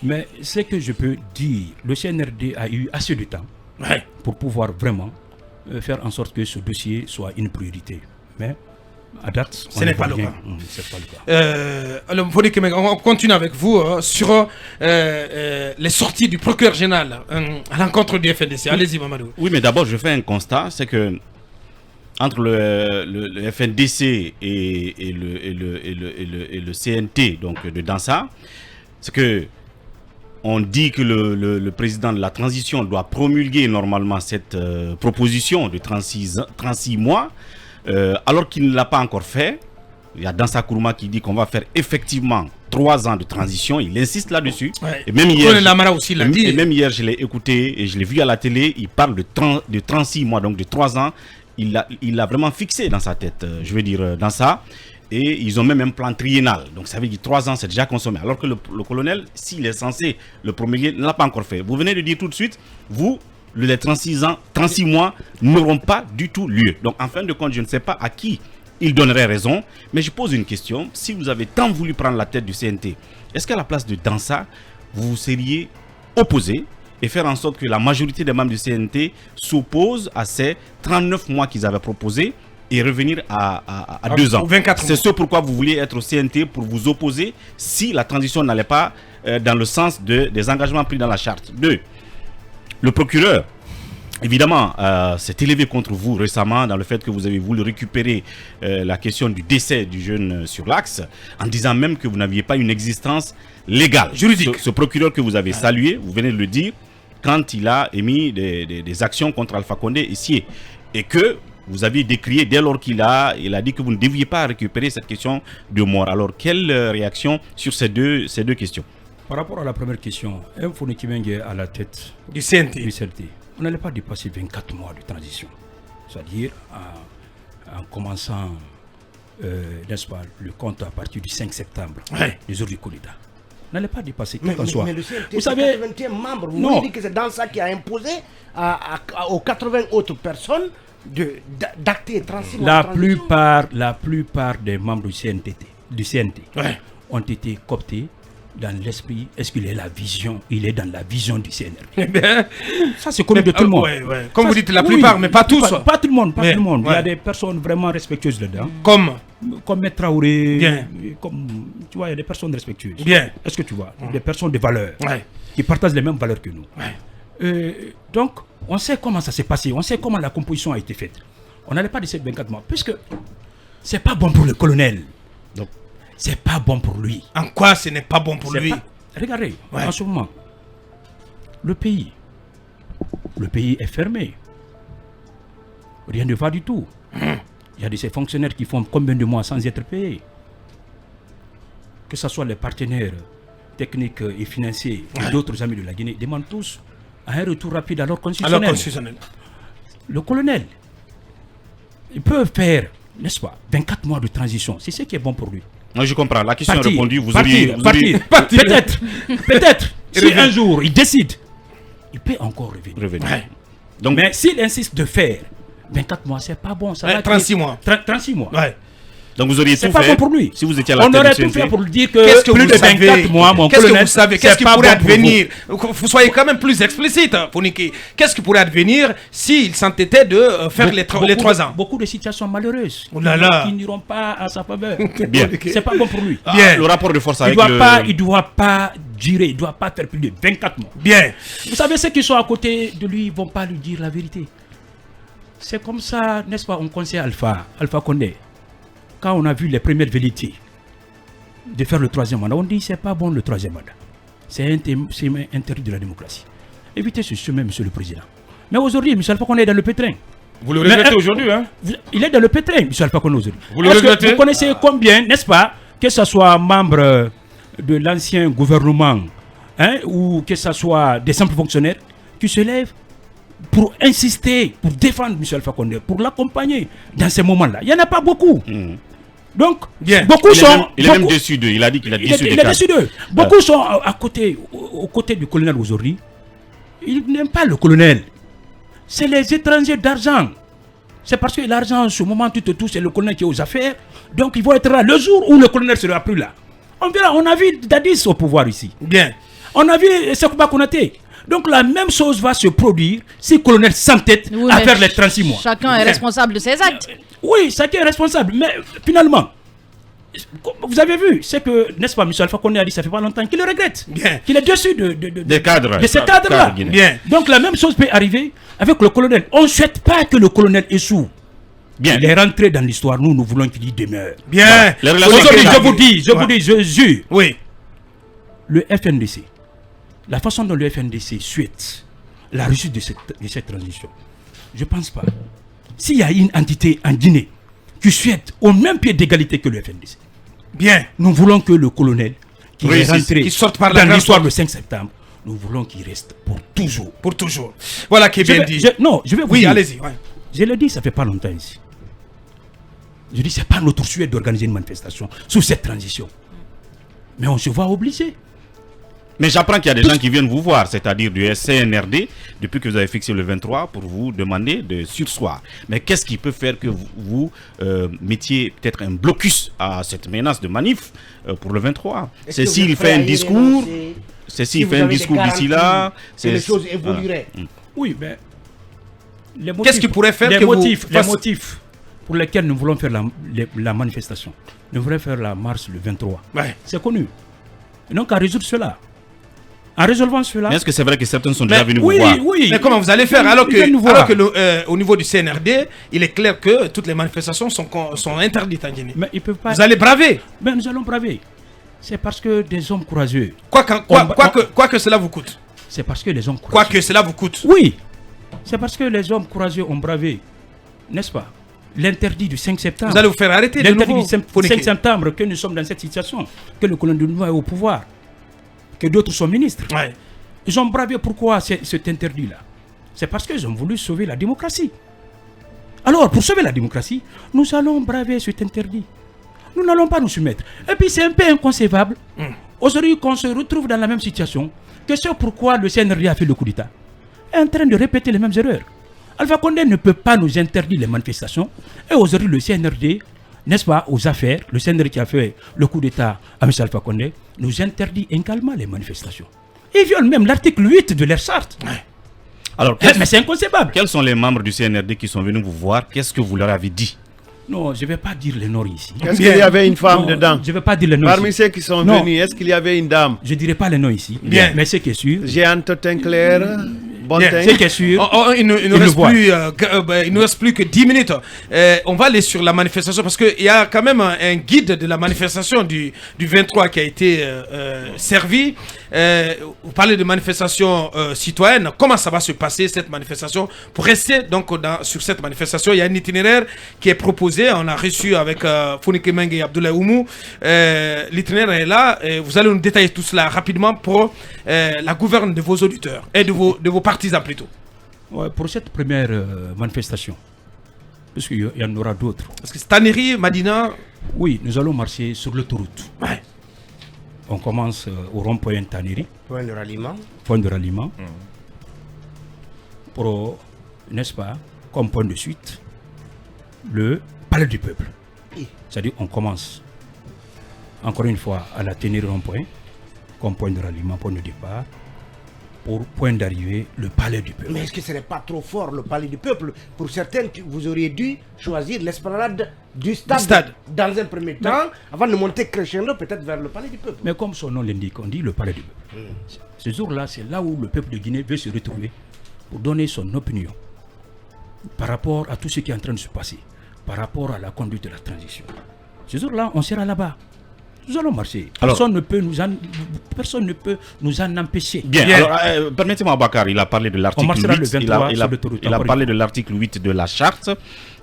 Mais ce que je peux dire, le CNRD a eu assez de temps pour pouvoir vraiment faire en sorte que ce dossier soit une priorité. Mais à date, ce n'est pas le cas. C'est pas le cas. Alors, on continue avec vous sur les sorties du procureur général à l'encontre du FNDC. Allez-y, Mamadou. Oui, mais d'abord, je fais un constat, c'est que entre le FNDC et le CNT, donc de Dansa, c'est que on dit que le président de la transition doit promulguer normalement cette proposition de 36 mois, alors qu'il ne l'a pas encore fait. Il y a Dansa Kourouma qui dit qu'on va faire effectivement 3 ans de transition. Il insiste là-dessus. Ouais. Et même hier, aussi l'a dit. Et même hier, je l'ai écouté et je l'ai vu à la télé. Il parle de 36 mois, donc de 3 ans. Il l'a vraiment fixé dans sa tête, je veux dire, dans ça. Et ils ont même un plan triennal. Donc ça veut dire 3 ans, c'est déjà consommé. Alors que le colonel, s'il est censé le promulguer, ne l'a pas encore fait. Vous venez de dire tout de suite, les 36 mois n'auront pas du tout lieu. Donc en fin de compte, je ne sais pas à qui il donnerait raison. Mais je pose une question. Si vous avez tant voulu prendre la tête du CNT, est-ce qu'à la place de Dansa, vous seriez opposé et faire en sorte que la majorité des membres du CNT s'opposent à ces 39 mois qu'ils avaient proposés et revenir à 2 ans. C'est ce pourquoi vous vouliez être au CNT, pour vous opposer si la transition n'allait pas dans le sens des engagements pris dans la charte. 2. Le procureur, évidemment, s'est élevé contre vous récemment dans le fait que vous avez voulu récupérer la question du décès du jeune sur l'axe, en disant même que vous n'aviez pas une existence légale. Juridique. Ce procureur que vous avez salué, vous venez de le dire, quand il a émis des actions contre Alpha Condé ici, et que vous aviez décrié dès lors il a dit que vous ne deviez pas récupérer cette question de mort. Alors, quelle réaction sur ces deux questions? Par rapport à la première question, Mfoni Kimenge à la tête du CNT. On n'allait pas dépasser 24 mois de transition. C'est-à-dire en commençant, n'est-ce pas, le compte à partir du 5 septembre, le jour du candidat. On n'allait pas dépasser quel qu'en soit. Mais le CNT, vous savez, 81 membres, vous voulez dire que c'est dans ça qui a imposé aux 80 autres personnes d'acter 36 mois de transition. La plupart des membres du CNT ont été cooptés dans l'esprit. Est-ce qu'il est il est dans la vision du CNR? Ça, c'est connu de tout le monde. Comme vous dites, la plupart, mais pas tous. Pas tout le monde. Tout le monde. Il y a des personnes vraiment respectueuses dedans. Comme Maître Traoré. Tu vois, il y a des personnes respectueuses. Est-ce que tu vois? Des personnes de valeur qui partagent les mêmes valeurs que nous. Donc, on sait comment ça s'est passé. On sait comment la composition a été faite. On n'allait pas de ces 24 mois. Puisque c'est pas bon pour le colonel. Donc, c'est pas bon pour lui. En quoi ce n'est pas bon pour lui? Regardez, en ce moment, le pays est fermé. Rien ne va du tout. Il y a de ces fonctionnaires qui font combien de mois sans être payés? Que ce soit les partenaires techniques et financiers et d'autres amis de la Guinée, demandent tous un retour rapide à leur constitutionnel. Le colonel, il peut faire, n'est-ce pas, 24 mois de transition. C'est ce qui est bon pour lui. Moi, je comprends. La question est répondue. Vous auriez... Peut-être. Si un jour il décide, il peut encore revenir. Donc, mais s'il insiste de faire 24 mois, c'est pas bon. Ça Ouais, va 36 mois. 36 mois. Ouais. Donc vous auriez C'est tout pas fait bon pour lui. si vous étiez à la On tête aurait du tout CNP. fait pour lui dire Qu'est-ce que que plus vous de savez 24 mois, mon Qu'est-ce que colonel, vous savez? c'est Qu'est-ce qui pas pourrait bon pour vous. advenir? Vous soyez quand même plus explicite, Foniki. Qu'est-ce qui pourrait advenir s'il s'entêtait de faire les 3 ans? Beaucoup de situations malheureuses Oh là là. qui n'iront pas à sa faveur. Bien. C'est pas bon pour lui. Bien. Le rapport de force Il avec doit le... pas, il doit pas durer, il doit pas faire plus de 24 mois. Bien. Vous savez, ceux qui sont à côté de lui, ils vont pas lui dire la vérité. C'est comme ça, n'est-ce pas, on conseille Alpha Condé. Quand on a vu les premières velléités de faire le 3e mandat, on dit c'est pas bon le 3e mandat. C'est interdit de la démocratie. Évitez ce chemin, monsieur le président. Mais aujourd'hui, monsieur Alpha Condé est dans le pétrin. Vous le regrettez aujourd'hui, hein? Il est dans le pétrin, monsieur Alpha Condé aujourd'hui. Vous le Est-ce que regrettez? vous connaissez combien, n'est-ce pas, que ce soit membre de l'ancien gouvernement, hein, ou que ce soit des simples fonctionnaires qui se lèvent pour insister, pour défendre M. Alpha Condé, pour l'accompagner dans ces moments-là. Il n'y en a pas beaucoup. Donc, Bien. beaucoup Il est même déçu d'eux. Il a dit qu'il a déçu des il est cadres. déçu d'eux. Beaucoup sont à côté, aux côtés du colonel aujourd'hui. Ils n'aiment pas le colonel. C'est les étrangers d'argent. C'est parce que l'argent, en ce moment, tout, c'est le colonel qui est aux affaires. Donc, ils vont être là le jour où le colonel sera plus là. On verra, on a vu Dadis au pouvoir ici. Bien. On a vu Sekouba Konaté. Donc la même chose va se produire si le colonel s'entête Oui, à mais faire les 36 mois. Chacun est responsable de ses actes. Oui, chacun est responsable. Mais finalement, vous avez vu, c'est que, n'est-ce pas, M. Alpha Condé a dit ça fait pas longtemps qu'il le regrette. Bien. Qu'il est déçu Des cadres. de ces cadres-là. guinéens. Bien. Donc la même chose peut arriver avec le colonel. On ne souhaite pas que le colonel échoue. Bien. Il est rentré dans l'histoire. Nous voulons qu'il y demeure. Bien. Les relations Aujourd'hui, avec- je vous dis, je jure, Oui. le FNDC, la façon dont le FNDC souhaite la réussite de cette transition, je ne pense pas. S'il y a une entité en Guinée qui souhaite au même pied d'égalité que le FNDC, Bien. nous voulons que le colonel qui est Réussisse, rentré qu'il sorte par la dans grande l'histoire porte. le 5 septembre, nous voulons qu'il reste pour toujours. Pour toujours. Voilà qui est bien dit. Je vais vous Oui, dire. allez-y. Ouais. Je l'ai dit, ça fait pas longtemps ici. Je dis, c'est pas notre souhait d'organiser une manifestation sous cette transition. Mais on se voit obligé. Mais j'apprends qu'il y a des gens qui viennent vous voir, c'est-à-dire du CNRD, depuis que vous avez fixé le 23, pour vous demander de surseoir. Mais qu'est-ce qui peut faire que vous mettiez peut-être un blocus à cette menace de manif pour le 23? C'est s'il fait un discours, c'est s'il fait un discours d'ici là, c'est les choses évolueraient. Oui, mais les motifs, Qu'est-ce qui pourrait faire les que vous motifs, les fassiez- motifs pour lesquels nous voulons faire la manifestation, nous voulons faire la marche le 23. Ouais. C'est connu. Et donc à résoudre cela. En résolvant cela. Mais est-ce que c'est vrai que certains sont déjà venus oui, vous voir? oui. Mais comment vous allez faire alors Ils viennent nous que, voir. au niveau du CNRD, il est clair que toutes les manifestations sont interdites en Guinée. Mais ils peuvent pas. Vous allez braver. Mais nous allons braver. C'est parce que des hommes courageux. Quoi que cela vous coûte. C'est parce que les hommes courageux. Quoi que cela vous coûte. Oui. C'est parce que les hommes courageux ont bravé, n'est-ce pas, l'interdit du 5 septembre. Vous allez vous faire arrêter de L'interdit nouveau. du 5 septembre, que nous sommes dans cette situation, que le colonel de Nouveau est au pouvoir, que d'autres sont ministres. Ouais. Ils ont bravé pourquoi cet interdit-là? C'est parce qu'ils ont voulu sauver la démocratie. Alors, pour sauver la démocratie, nous allons braver cet interdit. Nous n'allons pas nous soumettre. Et puis, c'est un peu inconcevable, aujourd'hui, qu'on se retrouve dans la même situation, que c'est pourquoi le CNRD a fait le coup d'État, est en train de répéter les mêmes erreurs. Alpha Condé ne peut pas nous interdire les manifestations. Et aujourd'hui, le CNRD, n'est-ce pas, aux affaires, le CNRD qui a fait le coup d'État à M. Alpha Condé, nous interdit également les manifestations. Ils violent même l'article 8 de leur charte. Alors, Mais c'est inconcevable. quels sont les membres du CNRD qui sont venus vous voir? Qu'est-ce que vous leur avez dit? Non, je ne vais pas dire les noms ici. Est-ce qu'il y avait une femme Non, dedans? Je ne vais pas dire les noms Parmi ici. ceux qui sont Non. venus, est-ce qu'il y avait une dame? Je ne dirai pas les noms ici. Bien. Mais ce qui est sûr, J'ai un teint clair, bon Bien. teint. ce qui est sûr, Il ne le reste voient. plus, il nous reste plus que 10 minutes. On va aller sur la manifestation parce qu'il y a quand même un guide de la manifestation du 23 qui a été servi. Vous parlez de manifestation citoyenne. Comment ça va se passer cette manifestation? Pour rester donc sur cette manifestation, il y a un itinéraire qui est proposé. On a reçu avec Fonike Mengue et Abdoulaye Oumou. L'itinéraire est là. Vous allez nous détailler tout cela rapidement pour la gouverne de vos auditeurs et de vos partisans plutôt. ouais, pour cette première manifestation, parce qu'il y en aura d'autres, Parce que Staneri, Madina, oui, nous allons marcher sur l'autoroute. ouais. On commence au rond-point Taneri, Point de ralliement. point de ralliement, pour, n'est-ce pas, comme point de suite le palais du peuple. C'est-à-dire on commence encore une fois à la tenir rond-point comme point de ralliement, point de départ, pour point d'arrivée le palais du peuple. Mais est-ce que ce n'est pas trop fort le palais du peuple? Pour certains, vous auriez dû choisir l'esplanade du stade dans un premier temps, avant de monter crescendo peut-être vers le palais du peuple. Mais comme son nom l'indique, on dit le palais du peuple. Ce jour-là, c'est là où le peuple de Guinée veut se retrouver pour donner son opinion par rapport à tout ce qui est en train de se passer, par rapport à la conduite de la transition. Ce jour-là, on sera là-bas. Nous allons marcher. Personne ne peut nous en empêcher. Bien. Alors, permettez-moi, Bakar, il a parlé de l'article 8. Il a parlé de l'article 8 de la charte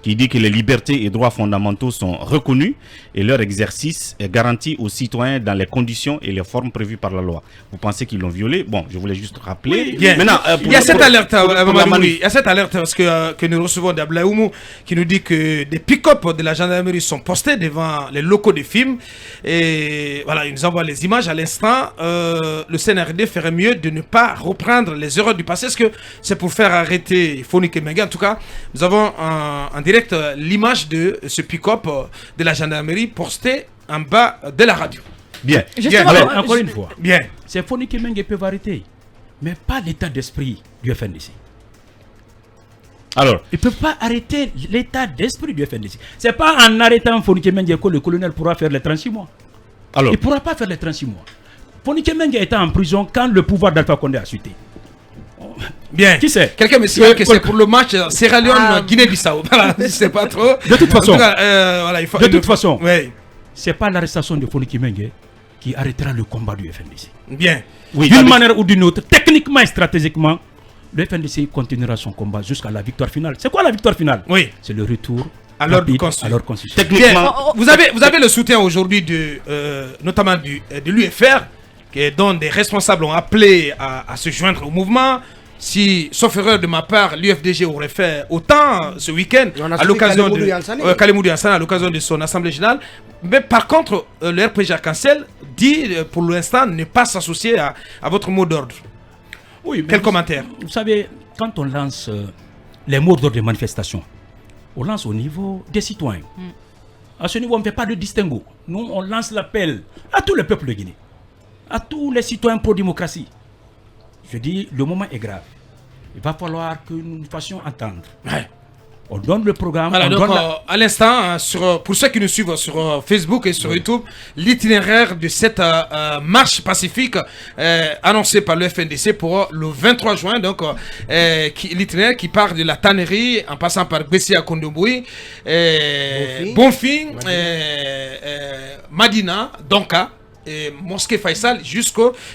qui dit que les libertés et droits fondamentaux sont reconnus et leur exercice est garanti aux citoyens dans les conditions et les formes prévues par la loi. Vous pensez qu'ils l'ont violé? Bon, je voulais juste rappeler. Oui, maintenant, il y a cette alerte, il y a cette alerte parce que nous recevons d'Ablaoumou qui nous dit que des pick-up de la gendarmerie sont postés devant les locaux des films. Et voilà, il nous envoie les images à l'instant. Le CNRD ferait mieux de ne pas reprendre les erreurs du passé. Est-ce que c'est pour faire arrêter Foni Kemengue? En tout cas, nous avons en direct l'image de ce pick-up de la gendarmerie posté en bas de la radio. Bien. Alors, encore une fois, bien. C'est Foni Kemengue peuvent arrêter, mais pas l'état d'esprit du FNDC. Alors, ils ne peuvent pas arrêter l'état d'esprit du FNDC. Ce n'est pas en arrêtant Foni Kemengue que le colonel pourra faire les 36 mois. Alors, il ne pourra pas faire les 36 mois. Foni Kemengue était en prison quand le pouvoir d'Alpha Condé a chuté. Bien. Qui c'est? Quelqu'un me signale que c'est pour le match Sierra Leone-Guinée-Bissau. Voilà, je ne sais pas trop. De toute façon, oui. Ce n'est pas l'arrestation de Foni Kemengue qui arrêtera le combat du FNDC. Bien. Oui, d'une manière ou d'une autre, techniquement et stratégiquement, le FNDC continuera son combat jusqu'à la victoire finale. C'est quoi la victoire finale? Oui. C'est le retour à l'ordre constitutionnel. Techniquement, vous avez le soutien aujourd'hui notamment de l'UFR, dont des responsables ont appelé à se joindre au mouvement. Si, sauf erreur de ma part, l'UFDG aurait fait autant ce week-end à l'occasion de Kalemoudou Yansane, à l'occasion de son assemblée générale. Mais par contre, le RPG Arc-en-Ciel dit pour l'instant ne pas s'associer à votre mot d'ordre. Oui, quel commentaire? Vous savez, quand on lance les mots d'ordre de manifestation, on lance au niveau des citoyens. À ce niveau, on ne fait pas de distinguo. Nous, on lance l'appel à tout le peuple de Guinée, à tous les citoyens pro-démocratie. Je dis, le moment est grave. Il va falloir que nous nous fassions entendre. Ouais. On donne le programme. Voilà, donc, à l'instant, pour ceux qui nous suivent sur Facebook et sur YouTube, l'itinéraire de cette marche pacifique annoncée par le FNDC pour le 23 juin. Donc, l'itinéraire qui part de la tannerie en passant par Bessia Kondomboui, Bonfim, Madina, Donka. Mosquée Faisal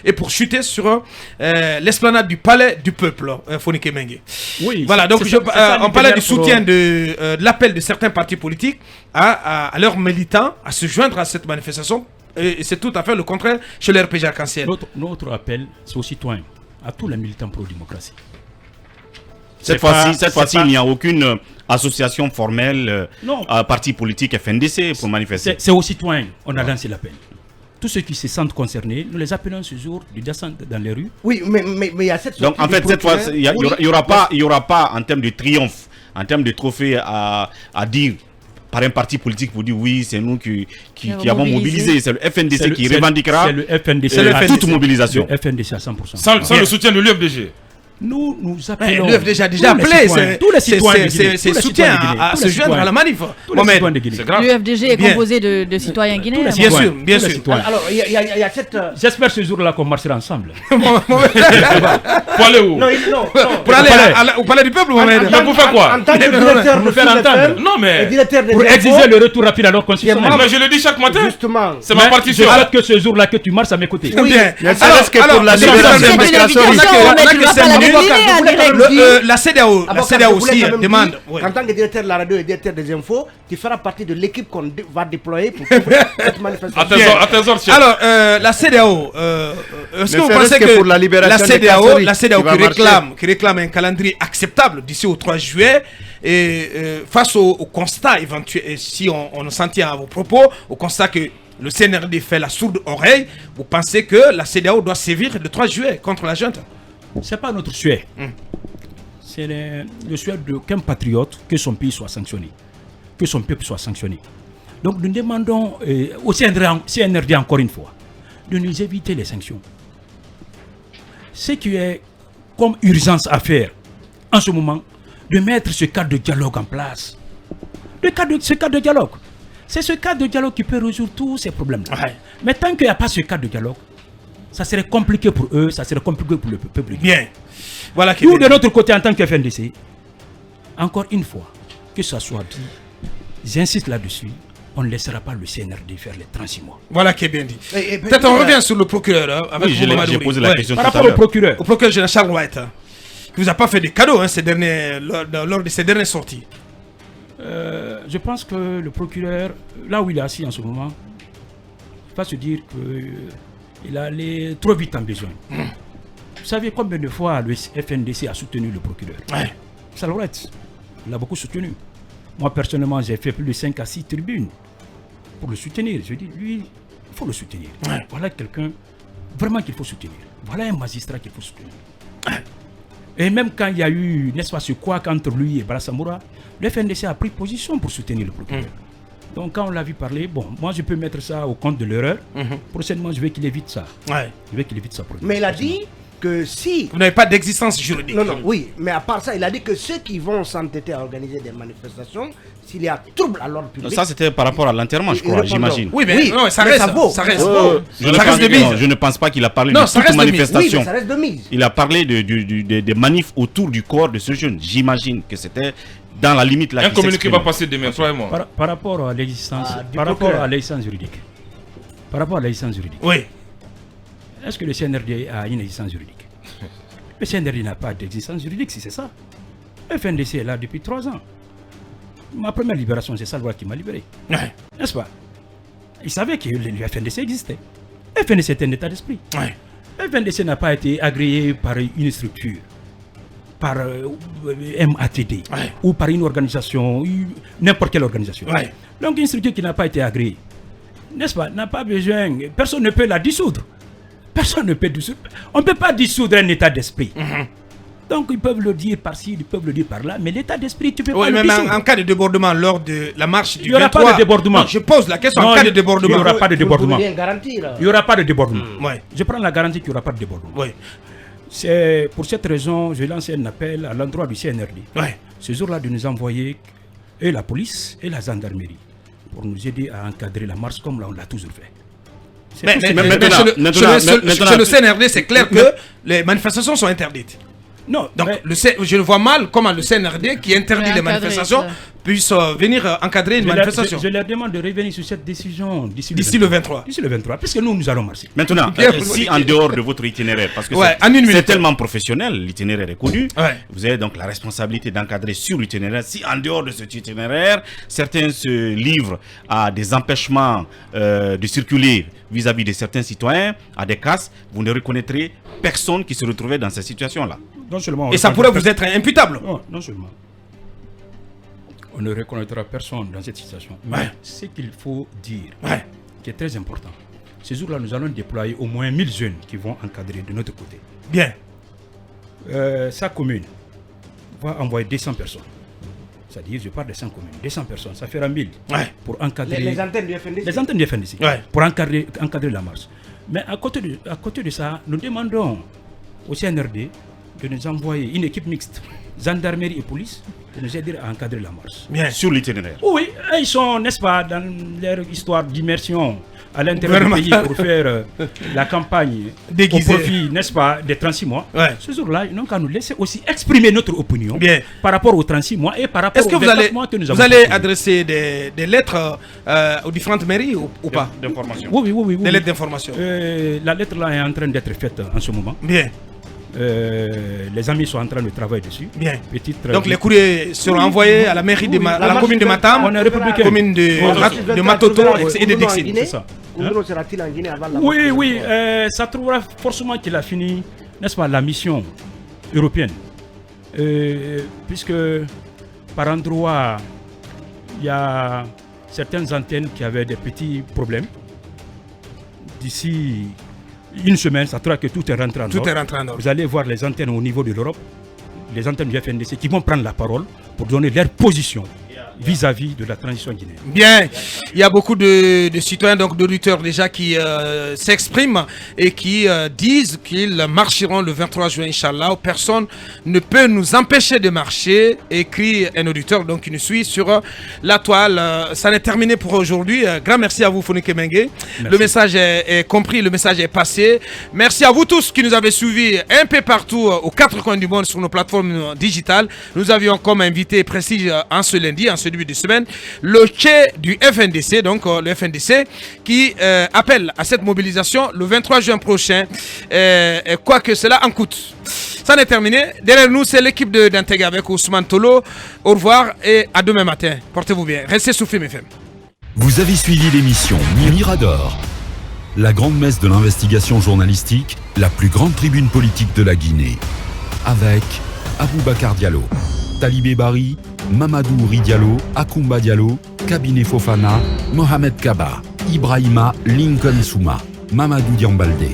et pour chuter sur l'esplanade du palais du peuple, Foni Kemengue. Oui, voilà, donc on parlait du soutien de l'appel de certains partis politiques à leurs militants à se joindre à cette manifestation, et c'est tout à fait le contraire chez le RPG Arc-en-Ciel. Notre appel, c'est aux citoyens, à tous les militants pro-démocratie. Cette fois-ci, il n'y a aucune association formelle, parti politique FNDC pour manifester. C'est aux citoyens, on a lancé l'appel. Tous ceux qui se sentent concernés, nous les appelons ce jour de descendre dans les rues. Oui, mais il y a cette donc en fait, cette fois, il n'y aura pas en termes de triomphe, en termes de trophée à dire par un parti politique pour dire oui, c'est nous qui avons mobilisé. C'est le FNDC qui revendiquera toute mobilisation. Le FNDC à 100%. Sans le soutien de l'UFDG. Nous appelons. L'UFDG a déjà appelé ses soutiens à se joindre à la manif. L'UFDG est composé de citoyens guinéens. Bien sûr. Alors, il y a cette. J'espère ce jour-là qu'on marchera ensemble. Pour aller où? Non. Pour aller au palais du peuple, mais pour faire quoi? En tant que directeur pour nous faire entendre. Non, mais pour exiger le retour rapide à leur constitutionnel. Mais je le dis chaque matin. Justement. C'est ma partition. Je souhaite que ce jour-là que tu marches à mes côtés. Alors, pour la libération la CEDEAO aussi demande. En tant que directeur de la radio et directeur des infos, tu feras partie de l'équipe qu'on va déployer pour cette manifestation. Alors, la CEDEAO, est-ce que vous pensez que la CEDEAO qui réclame un calendrier acceptable d'ici au 3 juillet, et face au constat éventuel, si on s'en tient à vos propos, au constat que le CNRD fait la sourde oreille, vous pensez que la CEDEAO doit sévir le 3 juillet contre la junte? C'est pas notre souhait. c'est le souhait d'aucun patriote que son pays soit sanctionné, que son peuple soit sanctionné. Donc nous demandons au CNRD encore une fois de nous éviter les sanctions. Ce qui est comme urgence à faire en ce moment, de mettre ce cadre de dialogue en place. Ce cadre de dialogue, c'est ce cadre de dialogue qui peut résoudre tous ces problèmes-là. Ouais. Mais tant qu'il n'y a pas ce cadre de dialogue, ça serait compliqué pour eux, ça serait compliqué pour le peuple. Bien. Voilà. Nous, de notre côté, en tant que FNDC, encore une fois, que ça soit dit, j'insiste là-dessus, on ne laissera pas le CNRD faire les 36 mois. Voilà qui est bien dit. Peut-être on revient sur le procureur. Avec oui, j'ai posé la question par rapport au procureur. Au procureur général Charles White, qui ne vous a pas fait de cadeaux lors de ces dernières sorties. Je pense que le procureur, là où il est assis en ce moment, il va se dire qu'il allait trop vite en besoin. Vous savez combien de fois le FNDC a soutenu le procureur? Charles White l'a beaucoup soutenu. Moi, personnellement, j'ai fait plus de 5 à 6 tribunes pour le soutenir. Je dis, lui, il faut le soutenir. Voilà quelqu'un vraiment qu'il faut soutenir. Voilà un magistrat qu'il faut soutenir. Et même quand il y a eu, n'est-ce pas, ce couac entre lui et Balasamoura, le FNDC a pris position pour soutenir le procureur. Donc quand on l'a vu parler, bon, moi je peux mettre ça au compte de l'erreur. Prochainement, je veux qu'il évite ça. Je veux qu'il évite ça. Mais il a dit que si... Vous n'avez pas d'existence juridique. Non, oui, mais à part ça, il a dit que ceux qui vont s'entêter à organiser des manifestations, s'il y a trouble à l'ordre public... Ça, c'était par rapport à l'enterrement, je crois, j'imagine. Oui, mais non, ça reste de mise. Je ne pense pas qu'il a parlé de toute manifestation. Oui, ça reste de mise. Il a parlé des manifs autour du corps de ce jeune. J'imagine que c'était dans la limite là. Un communiqué va passer demain, croyez-moi. Par rapport à l'existence, par rapport à l'existence juridique. Par rapport à l'existence juridique. Oui. Est-ce que le CNRD a une existence juridique? Le CNRD n'a pas d'existence juridique, si c'est ça. Le FNDC est là depuis 3 ans. Ma première libération, c'est Salwa qui m'a libéré. N'est-ce pas? Il savait que le FNDC existait. Le FNDC est un état d'esprit. Le FNDC n'a pas été agréé par une structure, par MATD, ou par une organisation, n'importe quelle organisation. Donc une structure qui n'a pas été agréée, n'est-ce pas, n'a pas besoin, personne ne peut la dissoudre. Personne ne peut dissoudre. On ne peut pas dissoudre un état d'esprit. Donc ils peuvent le dire par-ci, ils peuvent le dire par-là, mais l'état d'esprit, tu peux pas le dissoudre. Mais en cas de débordement lors de la marche du 23... Il n'y aura pas de débordement. Non, je pose la question, en cas de débordement. Il n'y aura pas de débordement. Il n'y aura pas de débordement. Je prends la garantie qu'il n'y aura pas de débordement. C'est pour cette raison, je lance un appel à l'endroit du CNRD. Ce jour-là, de nous envoyer et la police et la gendarmerie pour nous aider à encadrer la marche comme là, on l'a toujours fait. Mais chez le CNRD, c'est clair que les manifestations sont interdites. Non, donc je vois mal comment le CNRD qui interdit les manifestations puisse venir encadrer une manifestation. Je leur demande de revenir sur cette décision d'ici le 23. D'ici le 23, puisque nous allons marcher. Maintenant, si en dehors de votre itinéraire, parce que c'est tellement professionnel, l'itinéraire est connu, vous avez donc la responsabilité d'encadrer sur l'itinéraire. Si en dehors de cet itinéraire, certains se livrent à des empêchements de circuler vis-à-vis de certains citoyens, à des casses, vous ne reconnaîtrez personne qui se retrouvait dans cette situation-là. Et ça pourrait vous être imputable. Non seulement. On ne reconnaîtra personne dans cette situation. Mais ce qu'il faut dire, qui est très important, ce jour-là, nous allons déployer au moins 1000 jeunes qui vont encadrer de notre côté. Bien. Sa commune va envoyer 200 personnes. C'est-à-dire, je parle de 100 communes. 200 personnes, ça fera 1000 pour encadrer... Les antennes du FNDC. Les antennes du FNDC, pour encadrer la marche. Mais à côté de ça, nous demandons au CNRD de nous envoyer une équipe mixte, gendarmerie et police, pour nous aider à encadrer la marche. Bien. Sur l'itinéraire. Oui, ils sont, n'est-ce pas, dans leur histoire d'immersion à l'intérieur du pays pour faire la campagne déguisée au profit, n'est-ce pas, des 36 mois. Ce jour-là, ils n'ont qu'à nous laisser aussi exprimer notre opinion par rapport aux 36 mois et par rapport aux 24 mois que nous avons. Vous allez adresser des lettres aux différentes mairies ou pas? D'information. Oui. Des lettres d'information. La lettre-là est en train d'être faite en ce moment. Bien. Les amis sont en train de travailler dessus. Bien. Donc les courriers seront envoyés à la mairie de la commune de Matam, la commune de Matoto et de Dixine. C'est ça. Sera-t-il en Guinée avant la Oui, ça trouvera forcément qu'il a fini, n'est-ce pas, la mission européenne. Puisque par endroit, il y a certaines antennes qui avaient des petits problèmes. D'ici une semaine, ça trouvera que tout est rentré en ordre. Tout est rentré en ordre. Vous allez voir les antennes au niveau de l'Europe. les antennes du FNDC qui vont prendre la parole pour donner leur position vis-à-vis de la transition guinéenne. Bien, il y a beaucoup de citoyens, donc d'auditeurs déjà qui s'expriment et qui disent qu'ils marcheront le 23 juin, Inch'Allah. Personne ne peut nous empêcher de marcher, écrit un auditeur donc, qui nous suit sur la toile. Ça n'est terminé pour aujourd'hui. Grand merci à vous, Fonike Mengue. Le message est compris, le message est passé. Merci à vous tous qui nous avez suivis un peu partout aux quatre coins du monde sur nos plateformes digitales. Nous avions comme invité précis en ce lundi, en ce début de semaine, le chef du FNDC, donc le FNDC, qui appelle à cette mobilisation le 23 juin prochain, quoi que cela en coûte. Ça n'est terminé. Derrière nous, c'est l'équipe d'Intega avec Ousmane Tolo. Au revoir et à demain matin. Portez-vous bien. Restez sous Film FM. Vous avez suivi l'émission Mirador, la grande messe de l'investigation journalistique, la plus grande tribune politique de la Guinée, avec Aboubacar Diallo, Talibé Bari, Mamadou Ouri Diallo, Akoumba Diallo, Kabinet Fofana, Mohamed Kaba, Ibrahima Lincoln Souma, Mamadou Diambalde.